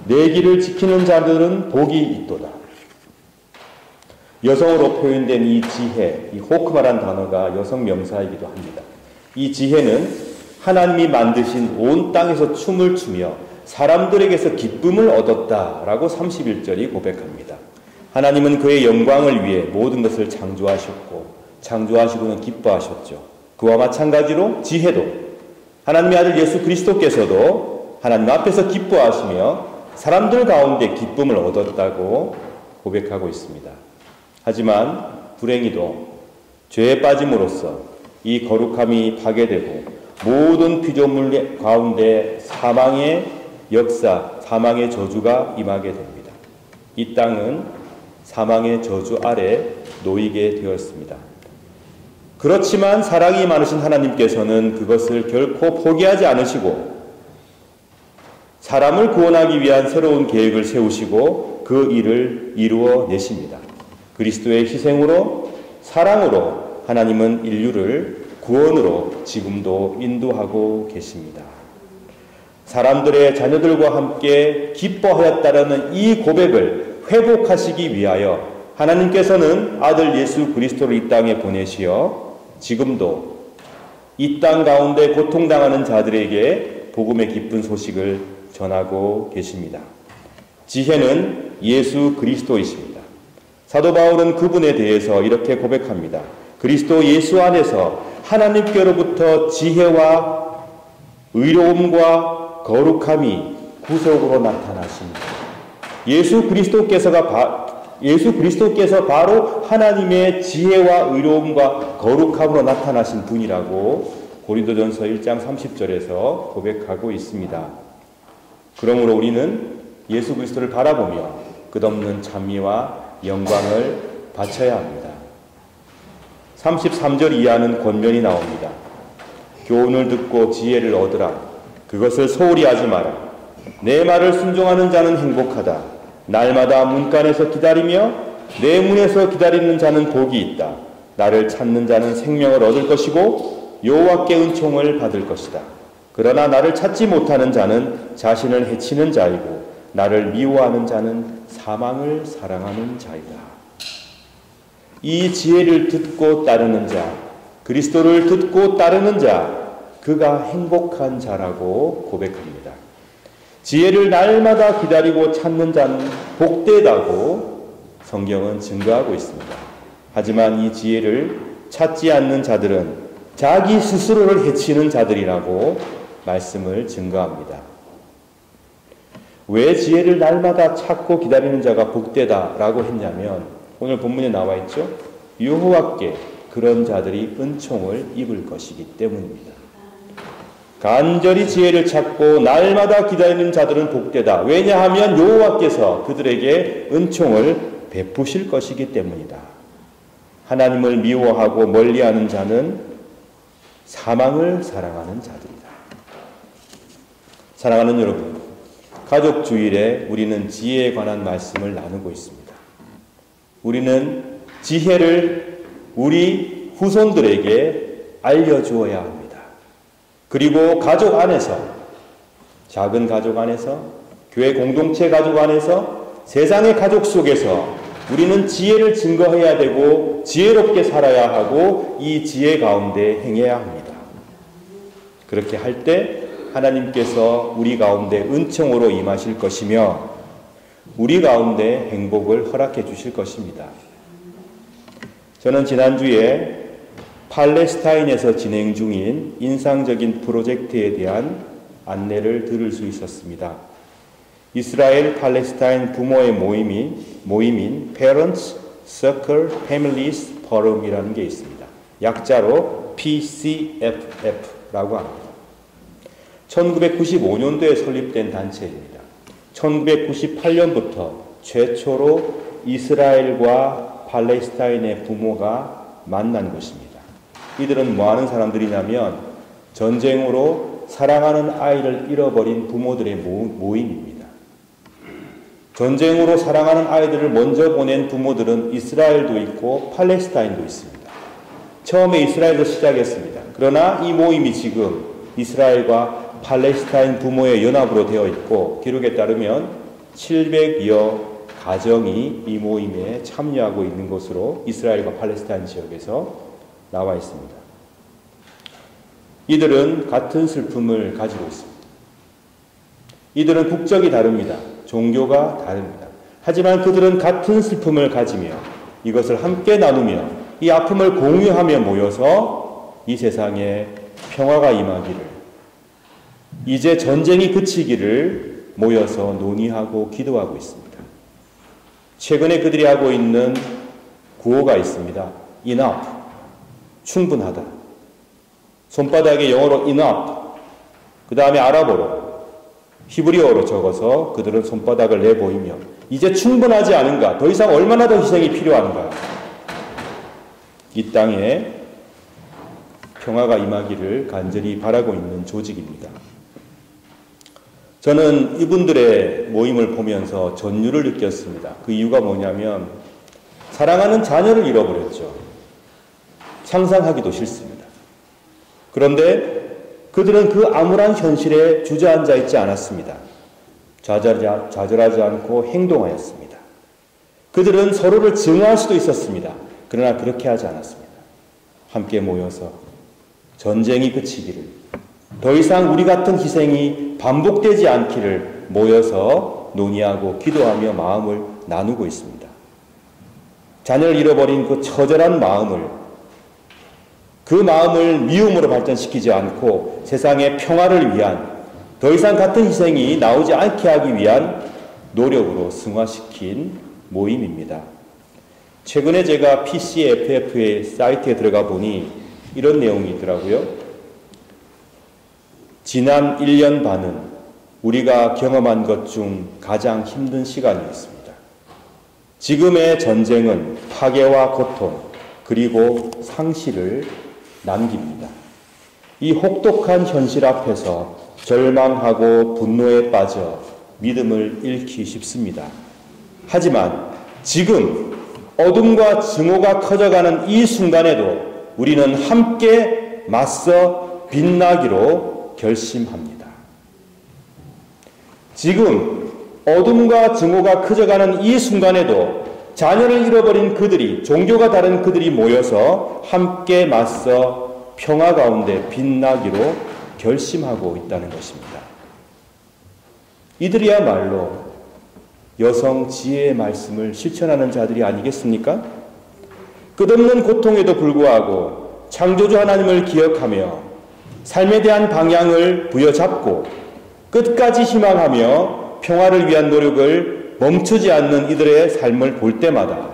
내 길을 지키는 자들은 복이 있도다. 여성으로 표현된 이 지혜, 이 호크마란 단어가 여성 명사이기도 합니다. 이 지혜는 하나님이 만드신 온 땅에서 춤을 추며 사람들에게서 기쁨을 얻었다라고 31절이 고백합니다. 하나님은 그의 영광을 위해 모든 것을 창조하셨고 창조하시고는 기뻐하셨죠. 그와 마찬가지로 지혜도 하나님의 아들 예수 그리스도께서도 하나님 앞에서 기뻐하시며 사람들 가운데 기쁨을 얻었다고 고백하고 있습니다. 하지만 불행히도 죄에 빠짐으로써 이 거룩함이 파괴되고 모든 피조물 가운데 사망의 역사, 사망의 저주가 임하게 됩니다. 이 땅은 사망의 저주 아래 놓이게 되었습니다. 그렇지만 사랑이 많으신 하나님께서는 그것을 결코 포기하지 않으시고 사람을 구원하기 위한 새로운 계획을 세우시고 그 일을 이루어 내십니다. 그리스도의 희생으로, 사랑으로 하나님은 인류를 구원으로 지금도 인도하고 계십니다. 사람들의 자녀들과 함께 기뻐하였다라는 이 고백을 회복하시기 위하여 하나님께서는 아들 예수 그리스도를 이 땅에 보내시어 지금도 이 땅 가운데 고통당하는 자들에게 복음의 기쁜 소식을 전하고 계십니다. 지혜는 예수 그리스도이십니다. 사도 바울은 그분에 대해서 이렇게 고백합니다. 그리스도 예수 안에서 하나님께로부터 지혜와 의로움과 거룩함이 구속으로 나타나십니다. 예수 그리스도께서 바로 하나님의 지혜와 의로움과 거룩함으로 나타나신 분이라고 고린도전서 1장 30절에서 고백하고 있습니다. 그러므로 우리는 예수 그리스도를 바라보며 끝없는 찬미와 영광을 바쳐야 합니다. 33절 이하는 권면이 나옵니다. 교훈을 듣고 지혜를 얻으라. 그것을 소홀히 하지 마라. 내 말을 순종하는 자는 행복하다. 날마다 문간에서 기다리며 내 문에서 기다리는 자는 복이 있다. 나를 찾는 자는 생명을 얻을 것이고 여호와께 은총을 받을 것이다. 그러나 나를 찾지 못하는 자는 자신을 해치는 자이고 나를 미워하는 자는 사망을 사랑하는 자이다. 이 지혜를 듣고 따르는 자, 그리스도를 듣고 따르는 자, 그가 행복한 자라고 고백합니다. 지혜를 날마다 기다리고 찾는 자는 복되다고 성경은 증거하고 있습니다. 하지만 이 지혜를 찾지 않는 자들은 자기 스스로를 해치는 자들이라고 말씀을 증거합니다. 왜 지혜를 날마다 찾고 기다리는 자가 복되다라고 했냐면 오늘 본문에 나와 있죠. 여호와께 그런 자들이 은총을 입을 것이기 때문입니다. 간절히 지혜를 찾고 날마다 기다리는 자들은 복되다. 왜냐하면 여호와께서 그들에게 은총을 베푸실 것이기 때문이다. 하나님을 미워하고 멀리하는 자는 사망을 사랑하는 자들이다. 사랑하는 여러분, 가족 주일에 우리는 지혜에 관한 말씀을 나누고 있습니다. 우리는 지혜를 우리 후손들에게 알려주어야 합니다. 그리고 가족 안에서, 작은 가족 안에서, 교회 공동체 가족 안에서, 세상의 가족 속에서 우리는 지혜를 증거해야 되고 지혜롭게 살아야 하고 이 지혜 가운데 행해야 합니다. 그렇게 할 때 하나님께서 우리 가운데 은총으로 임하실 것이며 우리 가운데 행복을 허락해 주실 것입니다. 저는 지난주에 팔레스타인에서 진행 중인 인상적인 프로젝트에 대한 안내를 들을 수 있었습니다. 이스라엘 팔레스타인 부모의 모임인 Parents Circle Families Forum이라는 게 있습니다. 약자로 PCFF라고 합니다. 1995년도에 설립된 단체입니다. 1998년부터 최초로 이스라엘과 팔레스타인의 부모가 만난 것입니다. 이들은 뭐 하는 사람들이냐면 전쟁으로 사랑하는 아이를 잃어버린 부모들의 모임입니다. 전쟁으로 사랑하는 아이들을 먼저 보낸 부모들은 이스라엘도 있고 팔레스타인도 있습니다. 처음에 이스라엘에서 시작했습니다. 그러나 이 모임이 지금 이스라엘과 팔레스타인 부모의 연합으로 되어 있고 기록에 따르면 700여 가정이 이 모임에 참여하고 있는 것으로 이스라엘과 팔레스타인 지역에서 나와 있습니다. 이들은 같은 슬픔을 가지고 있습니다. 이들은 국적이 다릅니다. 종교가 다릅니다. 하지만 그들은 같은 슬픔을 가지며 이것을 함께 나누며 이 아픔을 공유하며 모여서 이 세상에 평화가 임하기를, 이제 전쟁이 그치기를 모여서 논의하고 기도하고 있습니다. 최근에 그들이 하고 있는 구호가 있습니다. enough, 충분하다. 손바닥에 영어로 enough, 그 다음에 아랍어로, 히브리어로 적어서 그들은 손바닥을 내보이며 이제 충분하지 않은가? 더 이상 얼마나 더 희생이 필요한가? 이 땅에 평화가 임하기를 간절히 바라고 있는 조직입니다. 저는 이분들의 모임을 보면서 전율을 느꼈습니다. 그 이유가 뭐냐면 사랑하는 자녀를 잃어버렸죠. 상상하기도 싫습니다. 그런데 그들은 그 암울한 현실에 주저앉아 있지 않았습니다. 좌절하지 않고 행동하였습니다. 그들은 서로를 증오할 수도 있었습니다. 그러나 그렇게 하지 않았습니다. 함께 모여서 전쟁이 그치기를, 더 이상 우리 같은 희생이 반복되지 않기를 모여서 논의하고 기도하며 마음을 나누고 있습니다. 자녀를 잃어버린 그 처절한 마음을, 그 마음을 미움으로 발전시키지 않고 세상의 평화를 위한, 더 이상 같은 희생이 나오지 않게 하기 위한 노력으로 승화시킨 모임입니다. 최근에 제가 PCFF의 사이트에 들어가 보니 이런 내용이 있더라고요. 지난 1년 반은 우리가 경험한 것 중 가장 힘든 시간이었습니다. 지금의 전쟁은 파괴와 고통, 그리고 상실을 남깁니다. 이 혹독한 현실 앞에서 절망하고 분노에 빠져 믿음을 잃기 쉽습니다. 하지만 지금 어둠과 증오가 커져가는 이 순간에도 우리는 함께 맞서 빛나기로 결심합니다. 지금 어둠과 증오가 커져가는 이 순간에도 자녀를 잃어버린 그들이, 종교가 다른 그들이 모여서 함께 맞서 평화 가운데 빛나기로 결심하고 있다는 것입니다. 이들이야말로 여성 지혜의 말씀을 실천하는 자들이 아니겠습니까? 끝없는 고통에도 불구하고 창조주 하나님을 기억하며 삶에 대한 방향을 부여잡고 끝까지 희망하며 평화를 위한 노력을 멈추지 않는 이들의 삶을 볼 때마다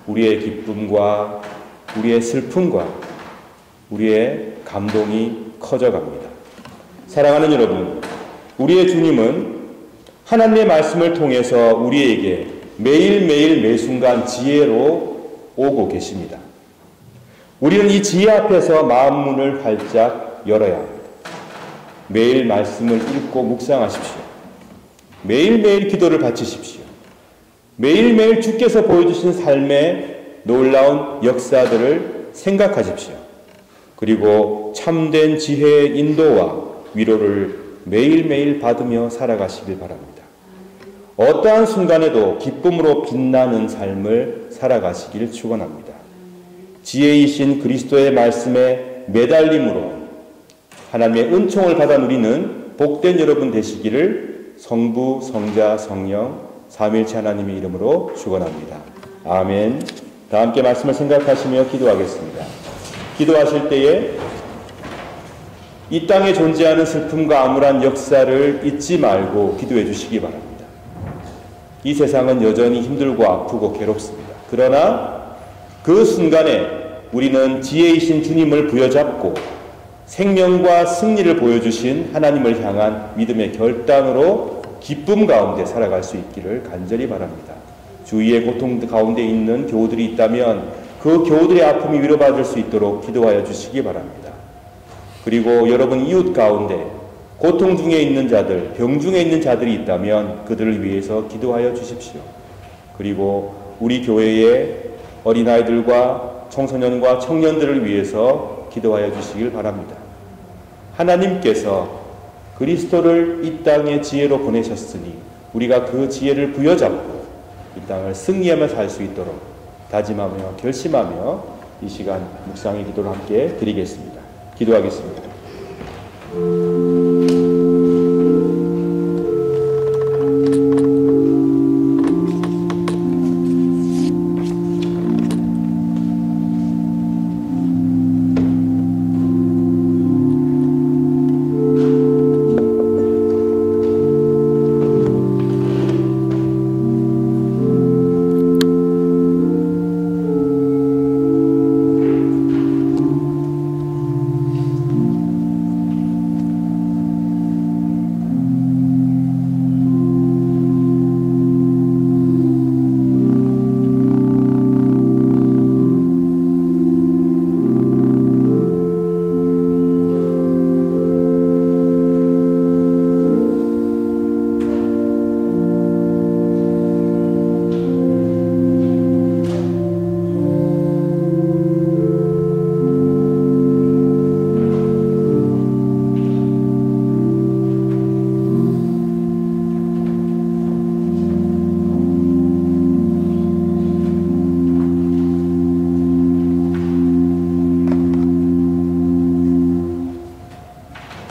우리의 기쁨과 우리의 슬픔과 우리의 감동이 커져갑니다. 사랑하는 여러분, 우리의 주님은 하나님의 말씀을 통해서 우리에게 매일매일 매순간 지혜로 오고 계십니다. 우리는 이 지혜 앞에서 마음 문을 활짝 열어야 합니다. 매일 말씀을 읽고 묵상하십시오. 매일매일 기도를 바치십시오. 매일매일 주께서 보여주신 삶의 놀라운 역사들을 생각하십시오. 그리고 참된 지혜의 인도와 위로를 매일매일 받으며 살아가시길 바랍니다. 어떠한 순간에도 기쁨으로 빛나는 삶을 살아가시길 축원합니다. 지혜이신 그리스도의 말씀에 매달림으로 하나님의 은총을 받아 누리는 복된 여러분 되시기를 성부, 성자, 성령, 삼위일체 하나님의 이름으로 축원합니다. 아멘. 다 함께 말씀을 생각하시며 기도하겠습니다. 기도하실 때에 이 땅에 존재하는 슬픔과 암울한 역사를 잊지 말고 기도해 주시기 바랍니다. 이 세상은 여전히 힘들고 아프고 괴롭습니다. 그러나 그 순간에 우리는 지혜이신 주님을 부여잡고 생명과 승리를 보여주신 하나님을 향한 믿음의 결단으로 기쁨 가운데 살아갈 수 있기를 간절히 바랍니다. 주위의 고통 가운데 있는 교우들이 있다면 그 교우들의 아픔이 위로받을 수 있도록 기도하여 주시기 바랍니다. 그리고 여러분 이웃 가운데 고통 중에 있는 자들, 병 중에 있는 자들이 있다면 그들을 위해서 기도하여 주십시오. 그리고 우리 교회의 어린아이들과 청소년과 청년들을 위해서 기도하여 주시길 바랍니다. 하나님께서 그리스도를 이 땅에 지혜로 보내셨으니 우리가 그 지혜를 부여잡고 이 땅을 승리하며 살 수 있도록 다짐하며 결심하며 이 시간 묵상의 기도를 함께 드리겠습니다. 기도하겠습니다.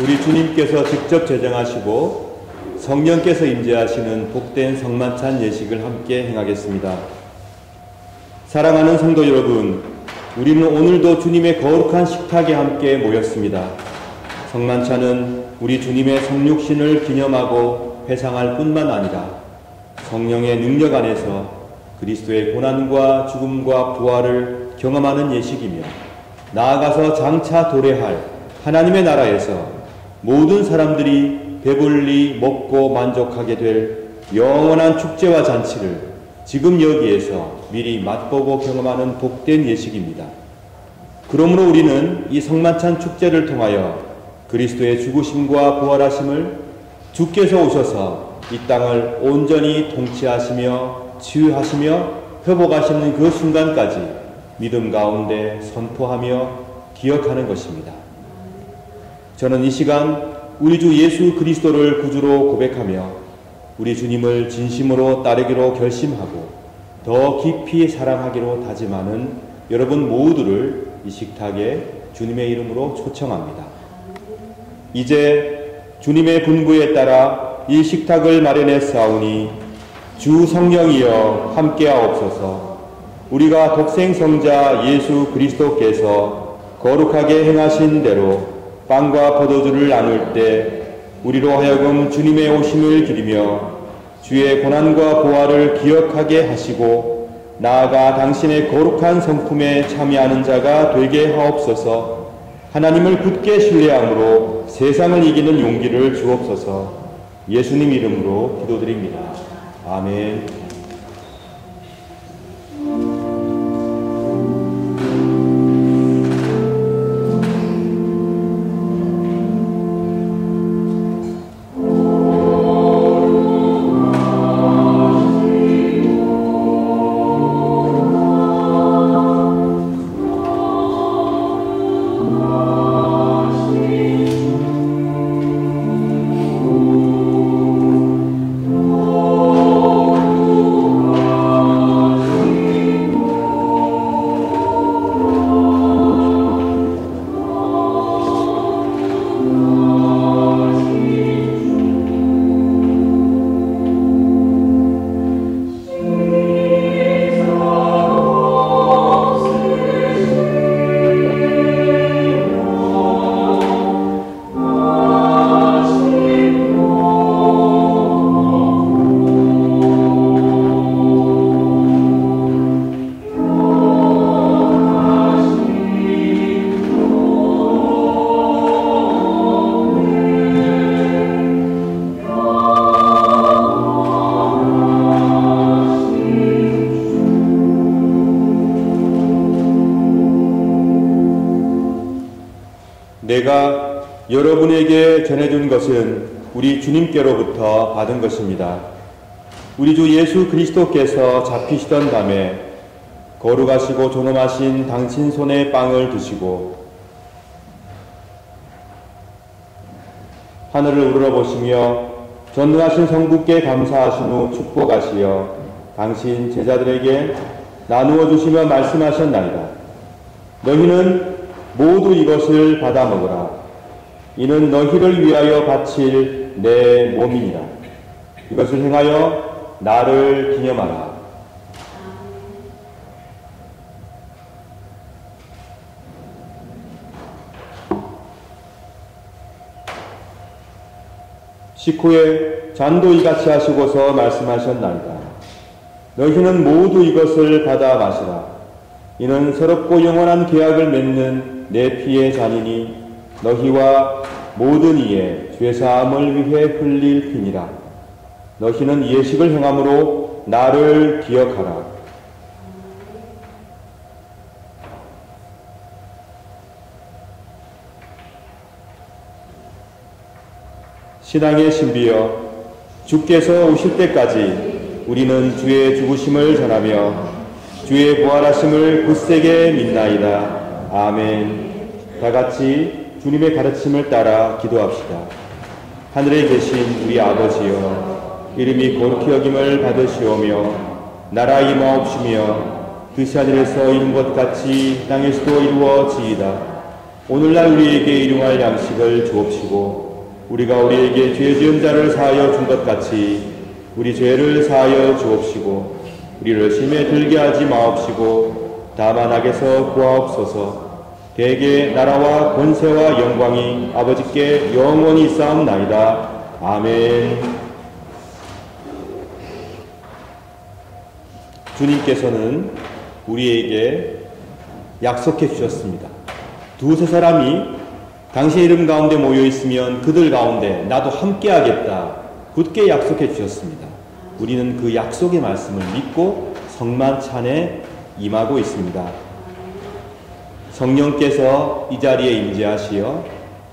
우리 주님께서 직접 제정하시고 성령께서 임재하시는 복된 성만찬 예식을 함께 행하겠습니다. 사랑하는 성도 여러분, 우리는 오늘도 주님의 거룩한 식탁에 함께 모였습니다. 성만찬은 우리 주님의 성육신을 기념하고 회상할 뿐만 아니라 성령의 능력 안에서 그리스도의 고난과 죽음과 부활을 경험하는 예식이며 나아가서 장차 도래할 하나님의 나라에서 모든 사람들이 배불리 먹고 만족하게 될 영원한 축제와 잔치를 지금 여기에서 미리 맛보고 경험하는 복된 예식입니다. 그러므로 우리는 이 성만찬 축제를 통하여 그리스도의 죽으심과 부활하심을 주께서 오셔서 이 땅을 온전히 통치하시며 치유하시며 회복하시는 그 순간까지 믿음 가운데 선포하며 기억하는 것입니다. 저는 이 시간 우리 주 예수 그리스도를 구주로 고백하며 우리 주님을 진심으로 따르기로 결심하고 더 깊이 사랑하기로 다짐하는 여러분 모두를 이 식탁에 주님의 이름으로 초청합니다. 이제 주님의 분부에 따라 이 식탁을 마련했사오니 주 성령이여 함께하옵소서. 우리가 독생성자 예수 그리스도께서 거룩하게 행하신 대로 빵과 포도주를 나눌 때 우리로 하여금 주님의 오심을 기리며 주의 고난과 부활을 기억하게 하시고 나아가 당신의 거룩한 성품에 참여하는 자가 되게 하옵소서. 하나님을 굳게 신뢰함으로 세상을 이기는 용기를 주옵소서. 예수님 이름으로 기도드립니다. 아멘. 내가 여러분에게 전해준 것은 우리 주님께로부터 받은 것입니다. 우리 주 예수 그리스도께서 잡히시던 밤에 거룩하시고 존엄하신 당신 손에 빵을 드시고 하늘을 우러러보시며 전능하신 성부께 감사하신 후 축복하시어 당신 제자들에게 나누어 주시며 말씀하셨나이다. 너희는 모두 이것을 받아 먹으라. 이는 너희를 위하여 바칠 내 몸이니라. 이것을 행하여 나를 기념하라. 식후에 잔도 이같이 하시고서 말씀하셨나이다. 너희는 모두 이것을 받아 마시라. 이는 새롭고 영원한 계약을 맺는 내 피의 잔이니 너희와 모든 이의 죄사함을 위해 흘릴 피니라. 너희는 이 예식을 행함으로 나를 기억하라. 신앙의 신비여, 주께서 오실 때까지 우리는 주의 죽으심을 전하며 주의 부활하심을 굳세게 믿나이다. 아멘. 다 같이 주님의 가르침을 따라 기도합시다. 하늘에 계신 우리 아버지여, 이름이 거룩히 여김을 받으시오며 나라 임하옵시며 뜻이 하늘에서 이룬 것 같이 땅에서도 이루어지이다. 오늘날 우리에게 일용할 양식을 주옵시고 우리가 우리에게 죄 지은 자를 사하여 준 것 같이 우리 죄를 사하여 주옵시고 우리를 심에 들게 하지 마옵시고 다만 악에서 구하옵소서. 대개 나라와 권세와 영광이 아버지께 영원히 있사옵나이다. 아멘. 주님께서는 우리에게 약속해 주셨습니다. 두세 사람이 당신의 이름 가운데 모여 있으면 그들 가운데 나도 함께 하겠다. 굳게 약속해 주셨습니다. 우리는 그 약속의 말씀을 믿고 성만찬에 임하고 있습니다. 성령께서 이 자리에 임재하시어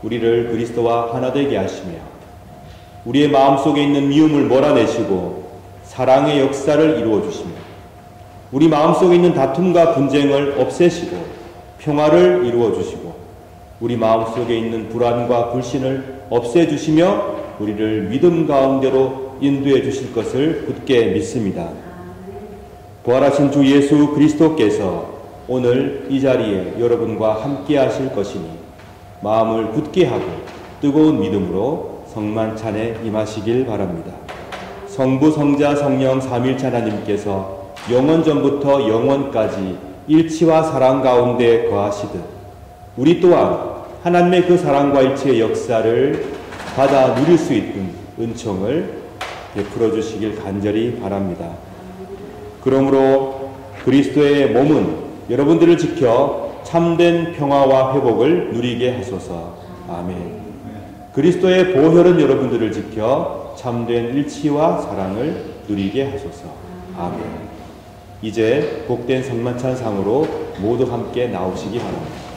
우리를 그리스도와 하나 되게 하시며 우리의 마음속에 있는 미움을 몰아내시고 사랑의 역사를 이루어 주시며 우리 마음속에 있는 다툼과 분쟁을 없애시고 평화를 이루어 주시고 우리 마음속에 있는 불안과 불신을 없애주시며 우리를 믿음 가운데로 인도해 주실 것을 굳게 믿습니다. 부활하신 주 예수 그리스도께서 오늘 이 자리에 여러분과 함께 하실 것이니 마음을 굳게 하고 뜨거운 믿음으로 성만찬에 임하시길 바랍니다. 성부, 성자, 성령 삼일체 하나님께서 영원전부터 영원까지 일치와 사랑 가운데 거하시듯 우리 또한 하나님의 그 사랑과 일치의 역사를 받아 누릴 수 있는 은총을 베풀어 주시길 간절히 바랍니다. 그러므로 그리스도의 몸은 여러분들을 지켜 참된 평화와 회복을 누리게 하소서. 아멘. 그리스도의 보혈은 여러분들을 지켜 참된 일치와 사랑을 누리게 하소서. 아멘. 이제 복된 성만찬 상으로 모두 함께 나오시기 바랍니다.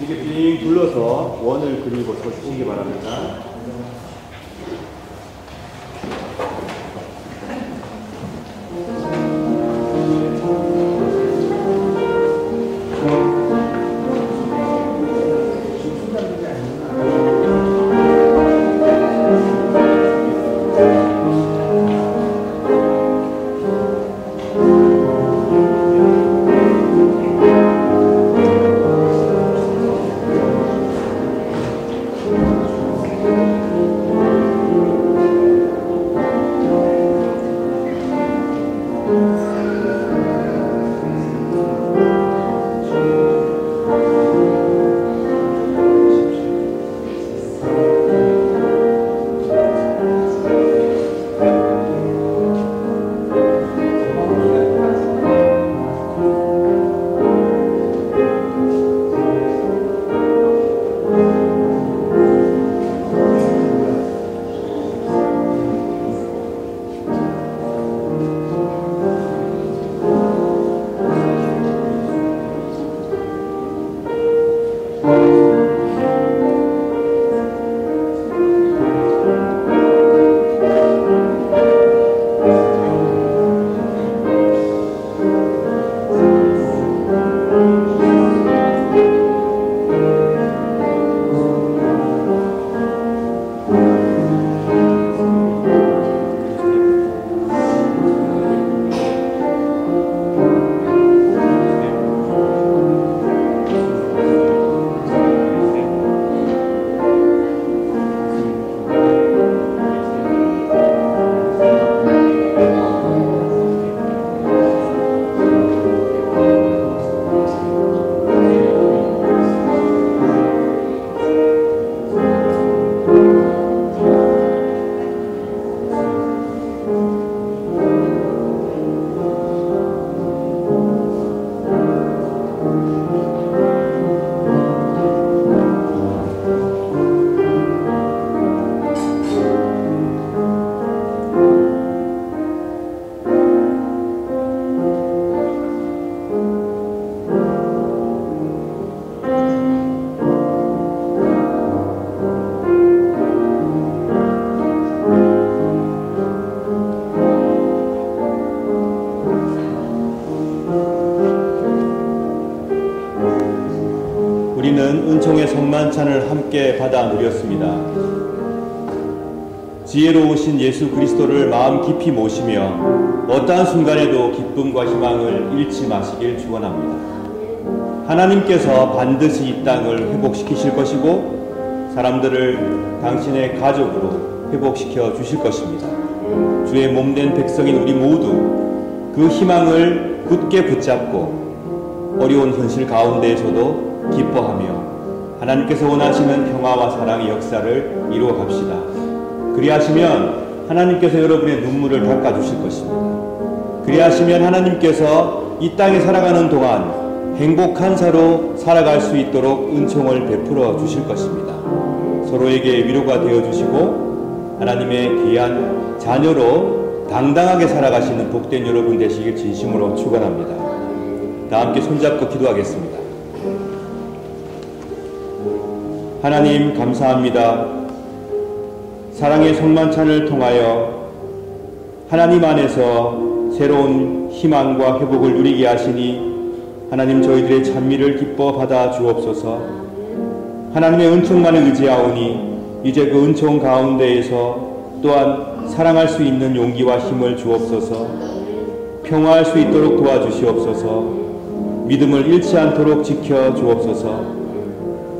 이렇게 빙 둘러서 원을 그리고 서시기 바랍니다. 우리는 은총의 성만찬을 함께 받아 누렸습니다. 지혜로우신 예수 그리스도를 마음 깊이 모시며 어떠한 순간에도 기쁨과 희망을 잃지 마시길 축원합니다. 하나님께서 반드시 이 땅을 회복시키실 것이고 사람들을 당신의 가족으로 회복시켜 주실 것입니다. 주의 몸된 백성인 우리 모두 그 희망을 굳게 붙잡고 어려운 현실 가운데에서도 기뻐하며 하나님께서 원하시는 평화와 사랑의 역사를 이루어 갑시다. 그리하시면 하나님께서 여러분의 눈물을 닦아주실 것입니다. 그리하시면 하나님께서 이 땅에 살아가는 동안 행복한 자로 살아갈 수 있도록 은총을 베풀어 주실 것입니다. 서로에게 위로가 되어주시고 하나님의 귀한 자녀로 당당하게 살아가시는 복된 여러분 되시길 진심으로 축원합니다. 다 함께 손잡고 기도하겠습니다. 하나님 감사합니다. 사랑의 성만찬을 통하여 하나님 안에서 새로운 희망과 회복을 누리게 하시니 하나님 저희들의 찬미를 기뻐 받아 주옵소서. 하나님의 은총만을 의지하오니 이제 그 은총 가운데에서 또한 사랑할 수 있는 용기와 힘을 주옵소서. 평화할 수 있도록 도와주시옵소서. 믿음을 잃지 않도록 지켜 주옵소서.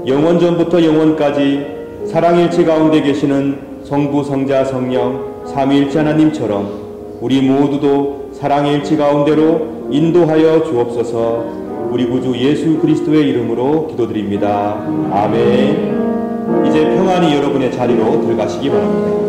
영원전부터 영원까지 사랑일치 가운데 계시는 성부 성자 성령 삼위일체 하나님처럼 우리 모두도 사랑의 일치 가운데로 인도하여 주옵소서. 우리 구주 예수 그리스도의 이름으로 기도드립니다. 아멘. 이제 평안히 여러분의 자리로 들어가시기 바랍니다.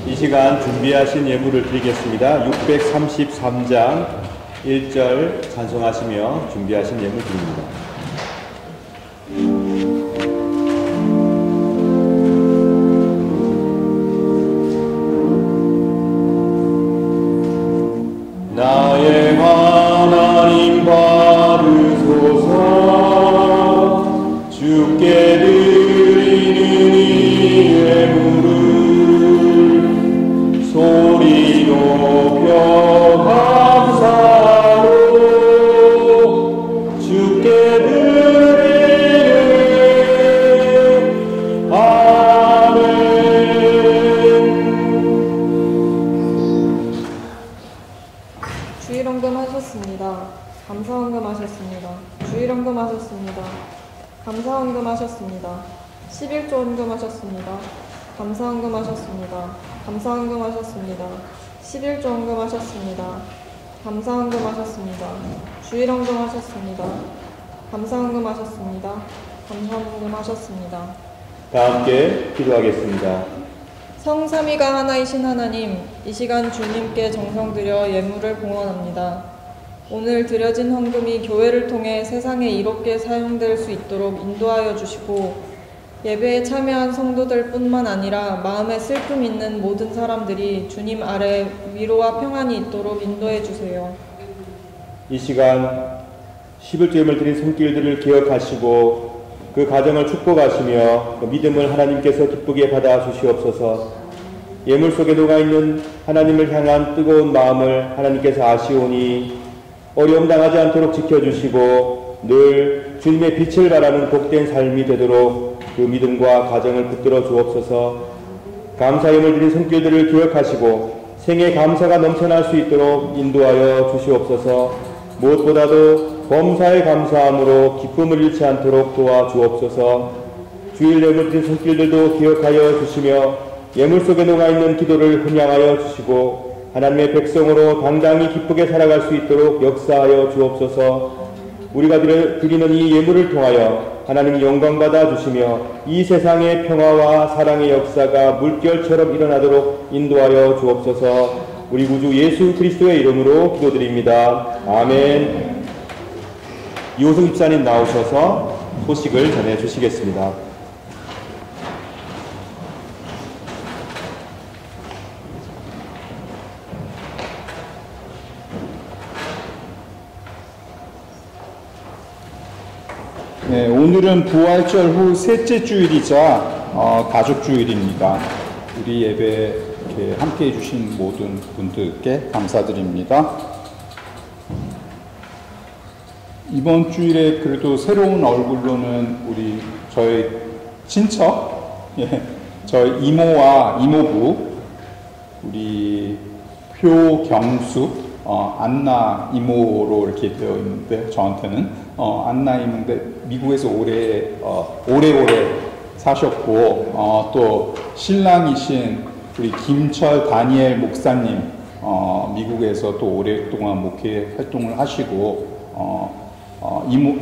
이 시간 준비하신 예물을 드리겠습니다. 633장 1절 찬송하시며 준비하신 예물 드립니다. 나의 하나님 받으소서. 주께 드리는 이 예물을 소리 높여 감사로 주께 드리네. 아멘. 주일헌금 하셨습니다. 감사헌금 하셨습니다. 주일헌금 하셨습니다. 감사헌금 하셨습니다. 11조 헌금 하셨습니다. 감사헌금 하셨습니다. 감사헌금 하셨습니다. 11조 헌금 하셨습니다. 감사헌금 하셨습니다. 주일헌금 하셨습니다. 감사헌금 하셨습니다. 감사헌금 하셨습니다. 다 함께 기도하겠습니다. 성삼위가 하나이신 하나님, 이 시간 주님께 정성 들여 예물을 봉헌합니다. 오늘 드려진 헌금이 교회를 통해 세상에 이롭게 사용될 수 있도록 인도하여 주시고 예배에 참여한 성도들 뿐만 아니라 마음에 슬픔 있는 모든 사람들이 주님 아래 위로와 평안이 있도록 인도해 주세요. 이 시간 11조임을 드린 손길들을 기억하시고 그 가정을 축복하시며 그 믿음을 하나님께서 기쁘게 받아 주시옵소서. 예물 속에 녹아있는 하나님을 향한 뜨거운 마음을 하나님께서 아시오니 어려움 당하지 않도록 지켜주시고 늘 주님의 빛을 바라는 복된 삶이 되도록 그 믿음과 가정을 붙들어 주옵소서. 감사 예물 드린 손길들을 기억하시고 생애 감사가 넘쳐날 수 있도록 인도하여 주시옵소서. 무엇보다도 범사에 감사함으로 기쁨을 잃지 않도록 도와주옵소서. 주일 예물 드린 손길들도 기억하여 주시며 예물 속에 녹아있는 기도를 훈양하여 주시고 하나님의 백성으로 당당히 기쁘게 살아갈 수 있도록 역사하여 주옵소서. 우리가 드리는 이 예물을 통하여 하나님 영광 받아 주시며 이 세상의 평화와 사랑의 역사가 물결처럼 일어나도록 인도하여 주옵소서. 우리 구주 예수 그리스도의 이름으로 기도드립니다. 아멘. 이호승 집사님 나오셔서 소식을 전해 주시겠습니다. 네, 오늘은 부활절 후 셋째 주일이자 가족 주일입니다. 우리 예배 이렇게 함께 해주신 모든 분들께 감사드립니다. 이번 주일에 그래도 새로운 얼굴로는 우리 저희 친척, 저희 이모와 이모부, 우리 표경수, 안나 이모로 이렇게 되어 있는데 저한테는 안나 이모인데 미국에서 오래오래 사셨고 또 신랑이신 우리 김철 다니엘 목사님 미국에서 또 오랫동안 목회 활동을 하시고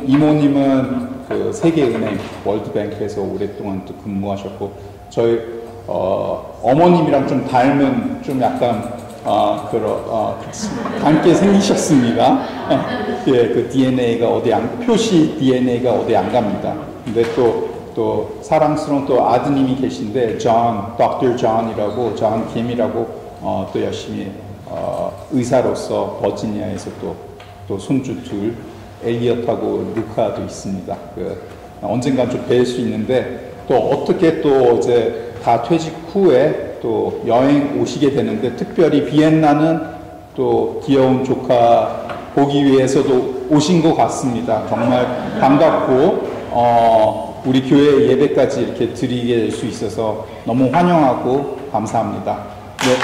이모님은 그 세계은행 월드뱅크에서 오랫동안 또 근무하셨고 저희 어머님이랑 좀 닮은 좀 약간 닮게 생기셨습니다. 예, 그 DNA가 표시 DNA가 어디 안 갑니다. 근데 또 사랑스러운 또 아드님이 계신데 Dr. John이라고 존 김이라고 또 열심히 의사로서 버지니아에서 또 손주 둘 엘리엇하고 루카도 있습니다. 언젠간 좀 뵐 수 있는데 또 어떻게 또 이제 다 퇴직 후에 또 여행 오시게 되는데 특별히 비엔나는 또 귀여운 조카 보기 위해서도 오신 것 같습니다. 정말 반갑고 우리 교회 예배까지 이렇게 드리게 될 수 있어서 너무 환영하고 감사합니다. 네.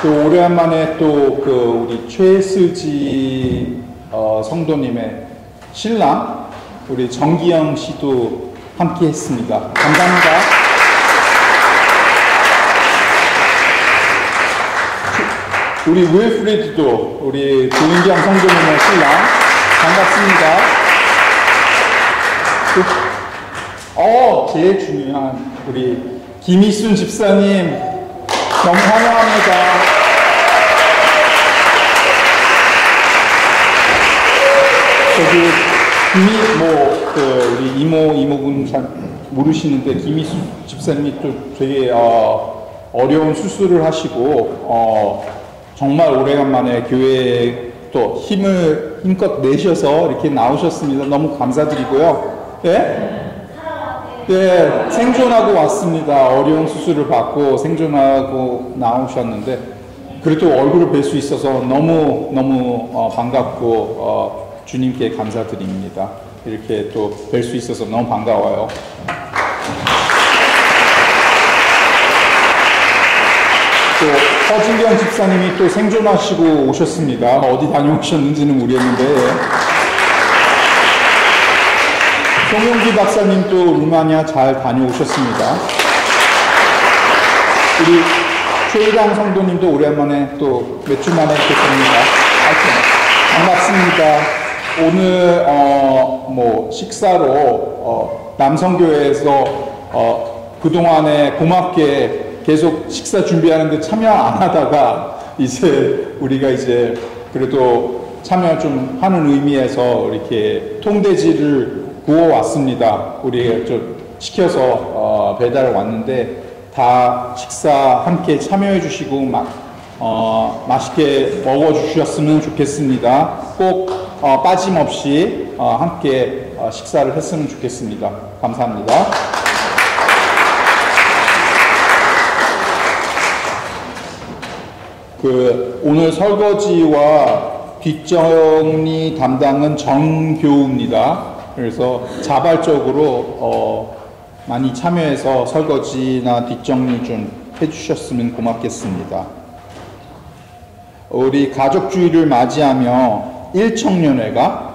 또 오랜만에 또 우리 최수지 성도님의 신랑 우리 정기영 씨도 함께 했습니다. 감사합니다. 우리 윌프리드도 우리 조인경 성도님의 신랑 반갑습니다. 제일 중요한 우리 김희순 집사님 너무 환영합니다. 우리 이모분 잘 모르시는데 김희수 집사님이 또 되게 어려운 수술을 하시고 정말 오래간만에 교회에 또 힘껏 내셔서 이렇게 나오셨습니다. 너무 감사드리고요. 네, 생존하고 왔습니다. 어려운 수술을 받고 생존하고 나오셨는데 그래도 얼굴을 뵐 수 있어서 너무 반갑고 주님께 감사드립니다. 이렇게 또 뵐 수 있어서 너무 반가워요. 또 허진경 집사님이 또 생존하시고 오셨습니다. 어디 다녀오셨는지는 모르겠는데 송영기 박사님도 루마니아 잘 다녀오셨습니다. 우리 최희당 성도님도 오랜만에 또 몇 주 만에 뵙습니다. 반갑습니다. 오늘 식사로 남성교회에서 그동안에 고맙게 계속 식사 준비하는데 참여 안 하다가 이제 우리가 이제 그래도 참여 좀 하는 의미에서 이렇게 통돼지를 구워왔습니다. 우리 좀 시켜서 배달 왔는데 다 식사 함께 참여해 주시고 맛있게 먹어주셨으면 좋겠습니다. 꼭 빠짐없이 함께 식사를 했으면 좋겠습니다. 감사합니다. 오늘 설거지와 뒷정리 담당은 정교우입니다. 그래서 자발적으로 많이 참여해서 설거지나 뒷정리 좀 해주셨으면 고맙겠습니다. 우리 가족주의를 맞이하며 1청년회가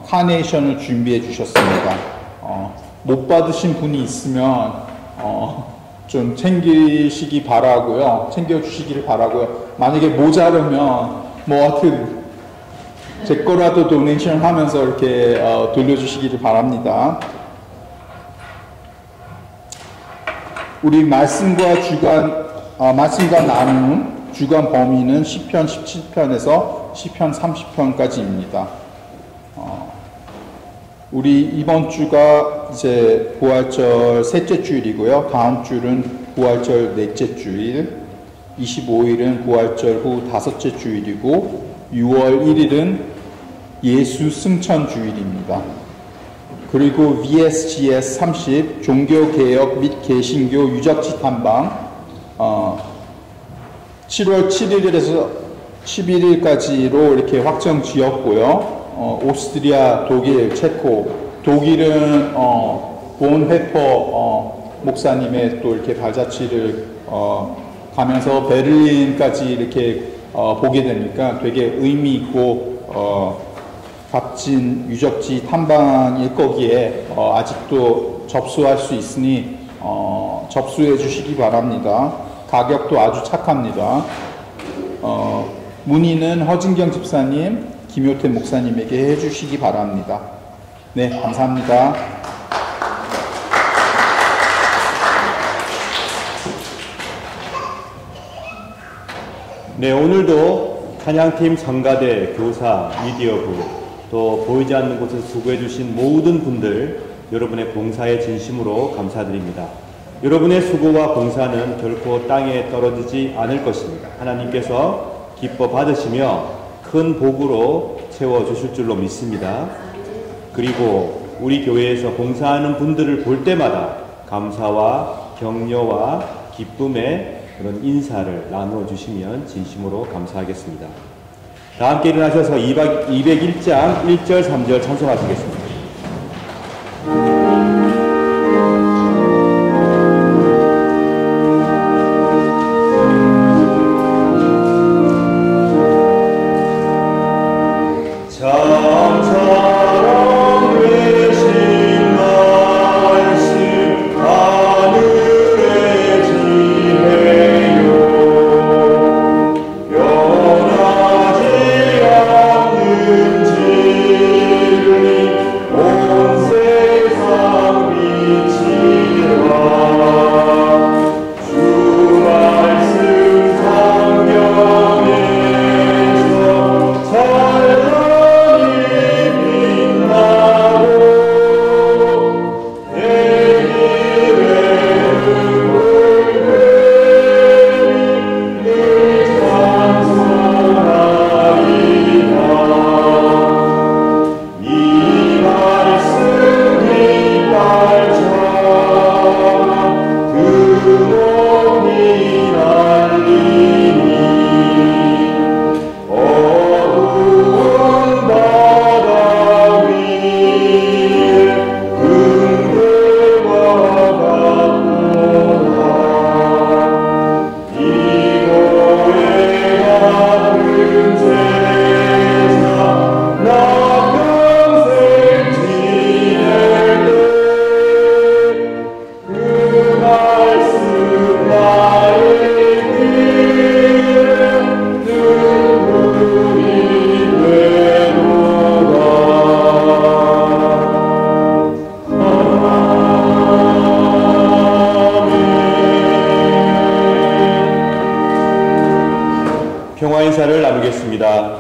카네이션을 준비해 주셨습니다. 못 받으신 분이 있으면 좀 챙기시기 바라고요. 챙겨주시기를 바라고요. 만약에 모자르면 뭐 하여튼 제 거라도 도네이션 하면서 이렇게 돌려주시기를 바랍니다. 우리 말씀과 나누는 주간 범위는 시편 17편에서 시편 30편까지입니다. 우리 이번 주가 이제 부활절 셋째 주일이고요. 다음 주는 부활절 넷째 주일, 25일은 부활절 후 다섯째 주일이고 6월 1일은 예수 승천 주일입니다. 그리고 VSGS 30 종교개혁 및 개신교 유적지 탐방 7월 7일에서 11일까지로 이렇게 확정 지었고요. 오스트리아, 독일, 체코, 독일은 본 회퍼 목사님의 또 이렇게 발자취를 가면서 베를린까지 이렇게 보게 되니까 되게 의미 있고 값진 유적지 탐방일 거기에 아직도 접수할 수 있으니 접수해 주시기 바랍니다. 가격도 아주 착합니다. 문의는 허진경 집사님, 김효태 목사님에게 해주시기 바랍니다. 네, 감사합니다. 네, 오늘도 찬양팀, 성가대, 교사, 미디어부, 또 보이지 않는 곳에서 수고해 주신 모든 분들, 여러분의 봉사에 진심으로 감사드립니다. 여러분의 수고와 봉사는 결코 땅에 떨어지지 않을 것입니다. 하나님께서 기뻐 받으시며 큰 복으로 채워주실 줄로 믿습니다. 그리고 우리 교회에서 봉사하는 분들을 볼 때마다 감사와 격려와 기쁨의 그런 인사를 나누어 주시면 진심으로 감사하겠습니다. 다 함께 일어나셔서 201장 1절 3절 찬송하시겠습니다. 인사를 나누겠습니다.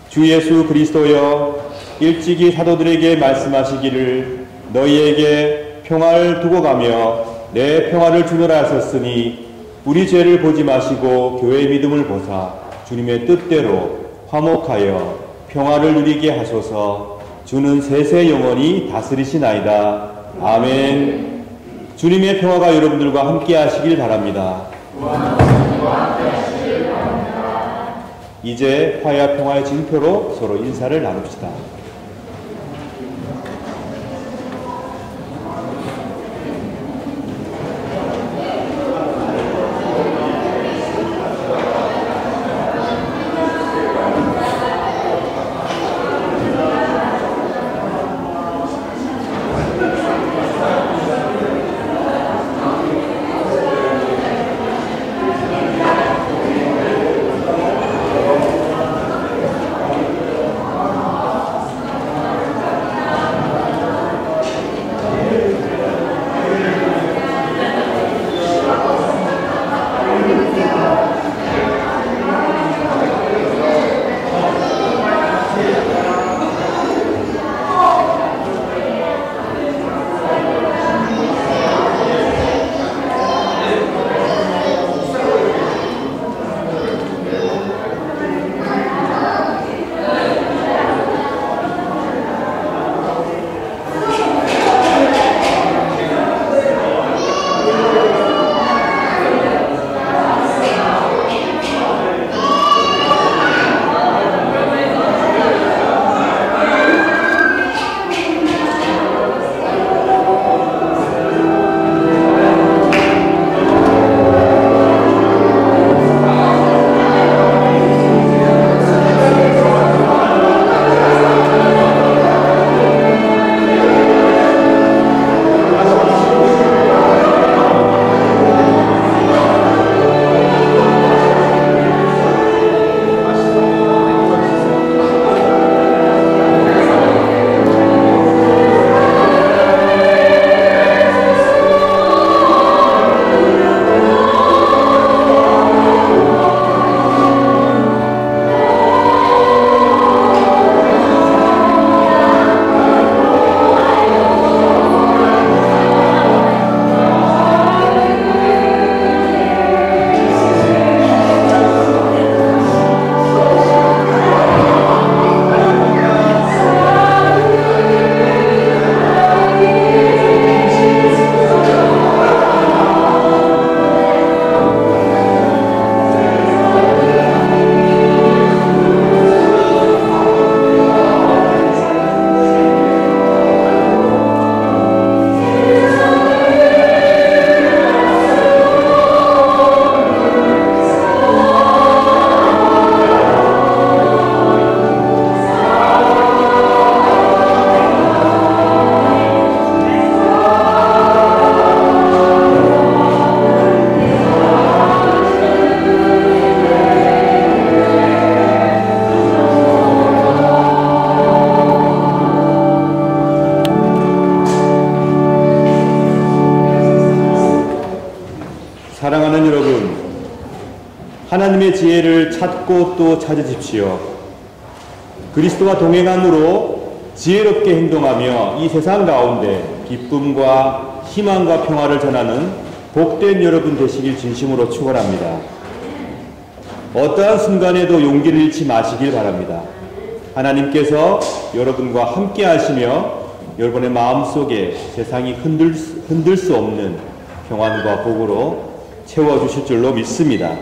주 예수 그리스도여, 일찍이 사도들에게 말씀하시기를 너희에게 평화를 두고 가며 내 평화를 주노라 하셨으니 우리 죄를 보지 마시고 교회의 믿음을 보사 주님의 뜻대로 화목하여 평화를 누리게 하소서. 주는 세세 영원히 다스리시나이다. 아멘. 주님의 평화가 여러분들과 함께 하시길 바랍니다. 이제 화해와 평화의 징표로 서로 인사를 나눕시다. 하나님의 지혜를 찾고 또 찾으십시오. 그리스도와 동행함으로 지혜롭게 행동하며 이 세상 가운데 기쁨과 희망과 평화를 전하는 복된 여러분 되시길 진심으로 축원합니다. 어떠한 순간에도 용기를 잃지 마시길 바랍니다. 하나님께서 여러분과 함께 하시며 여러분의 마음속에 세상이 흔들 수 없는 평안과 복으로 채워주실 줄로 믿습니다.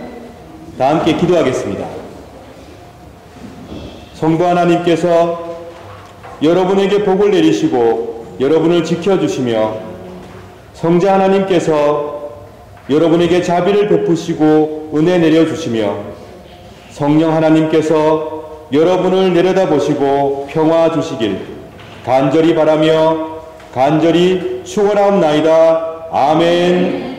다 함께 기도하겠습니다. 성도 하나님께서 여러분에게 복을 내리시고 여러분을 지켜주시며 성자 하나님께서 여러분에게 자비를 베푸시고 은혜 내려주시며 성령 하나님께서 여러분을 내려다보시고 평화 주시길 간절히 바라며 간절히 축원하옵나이다. 아멘.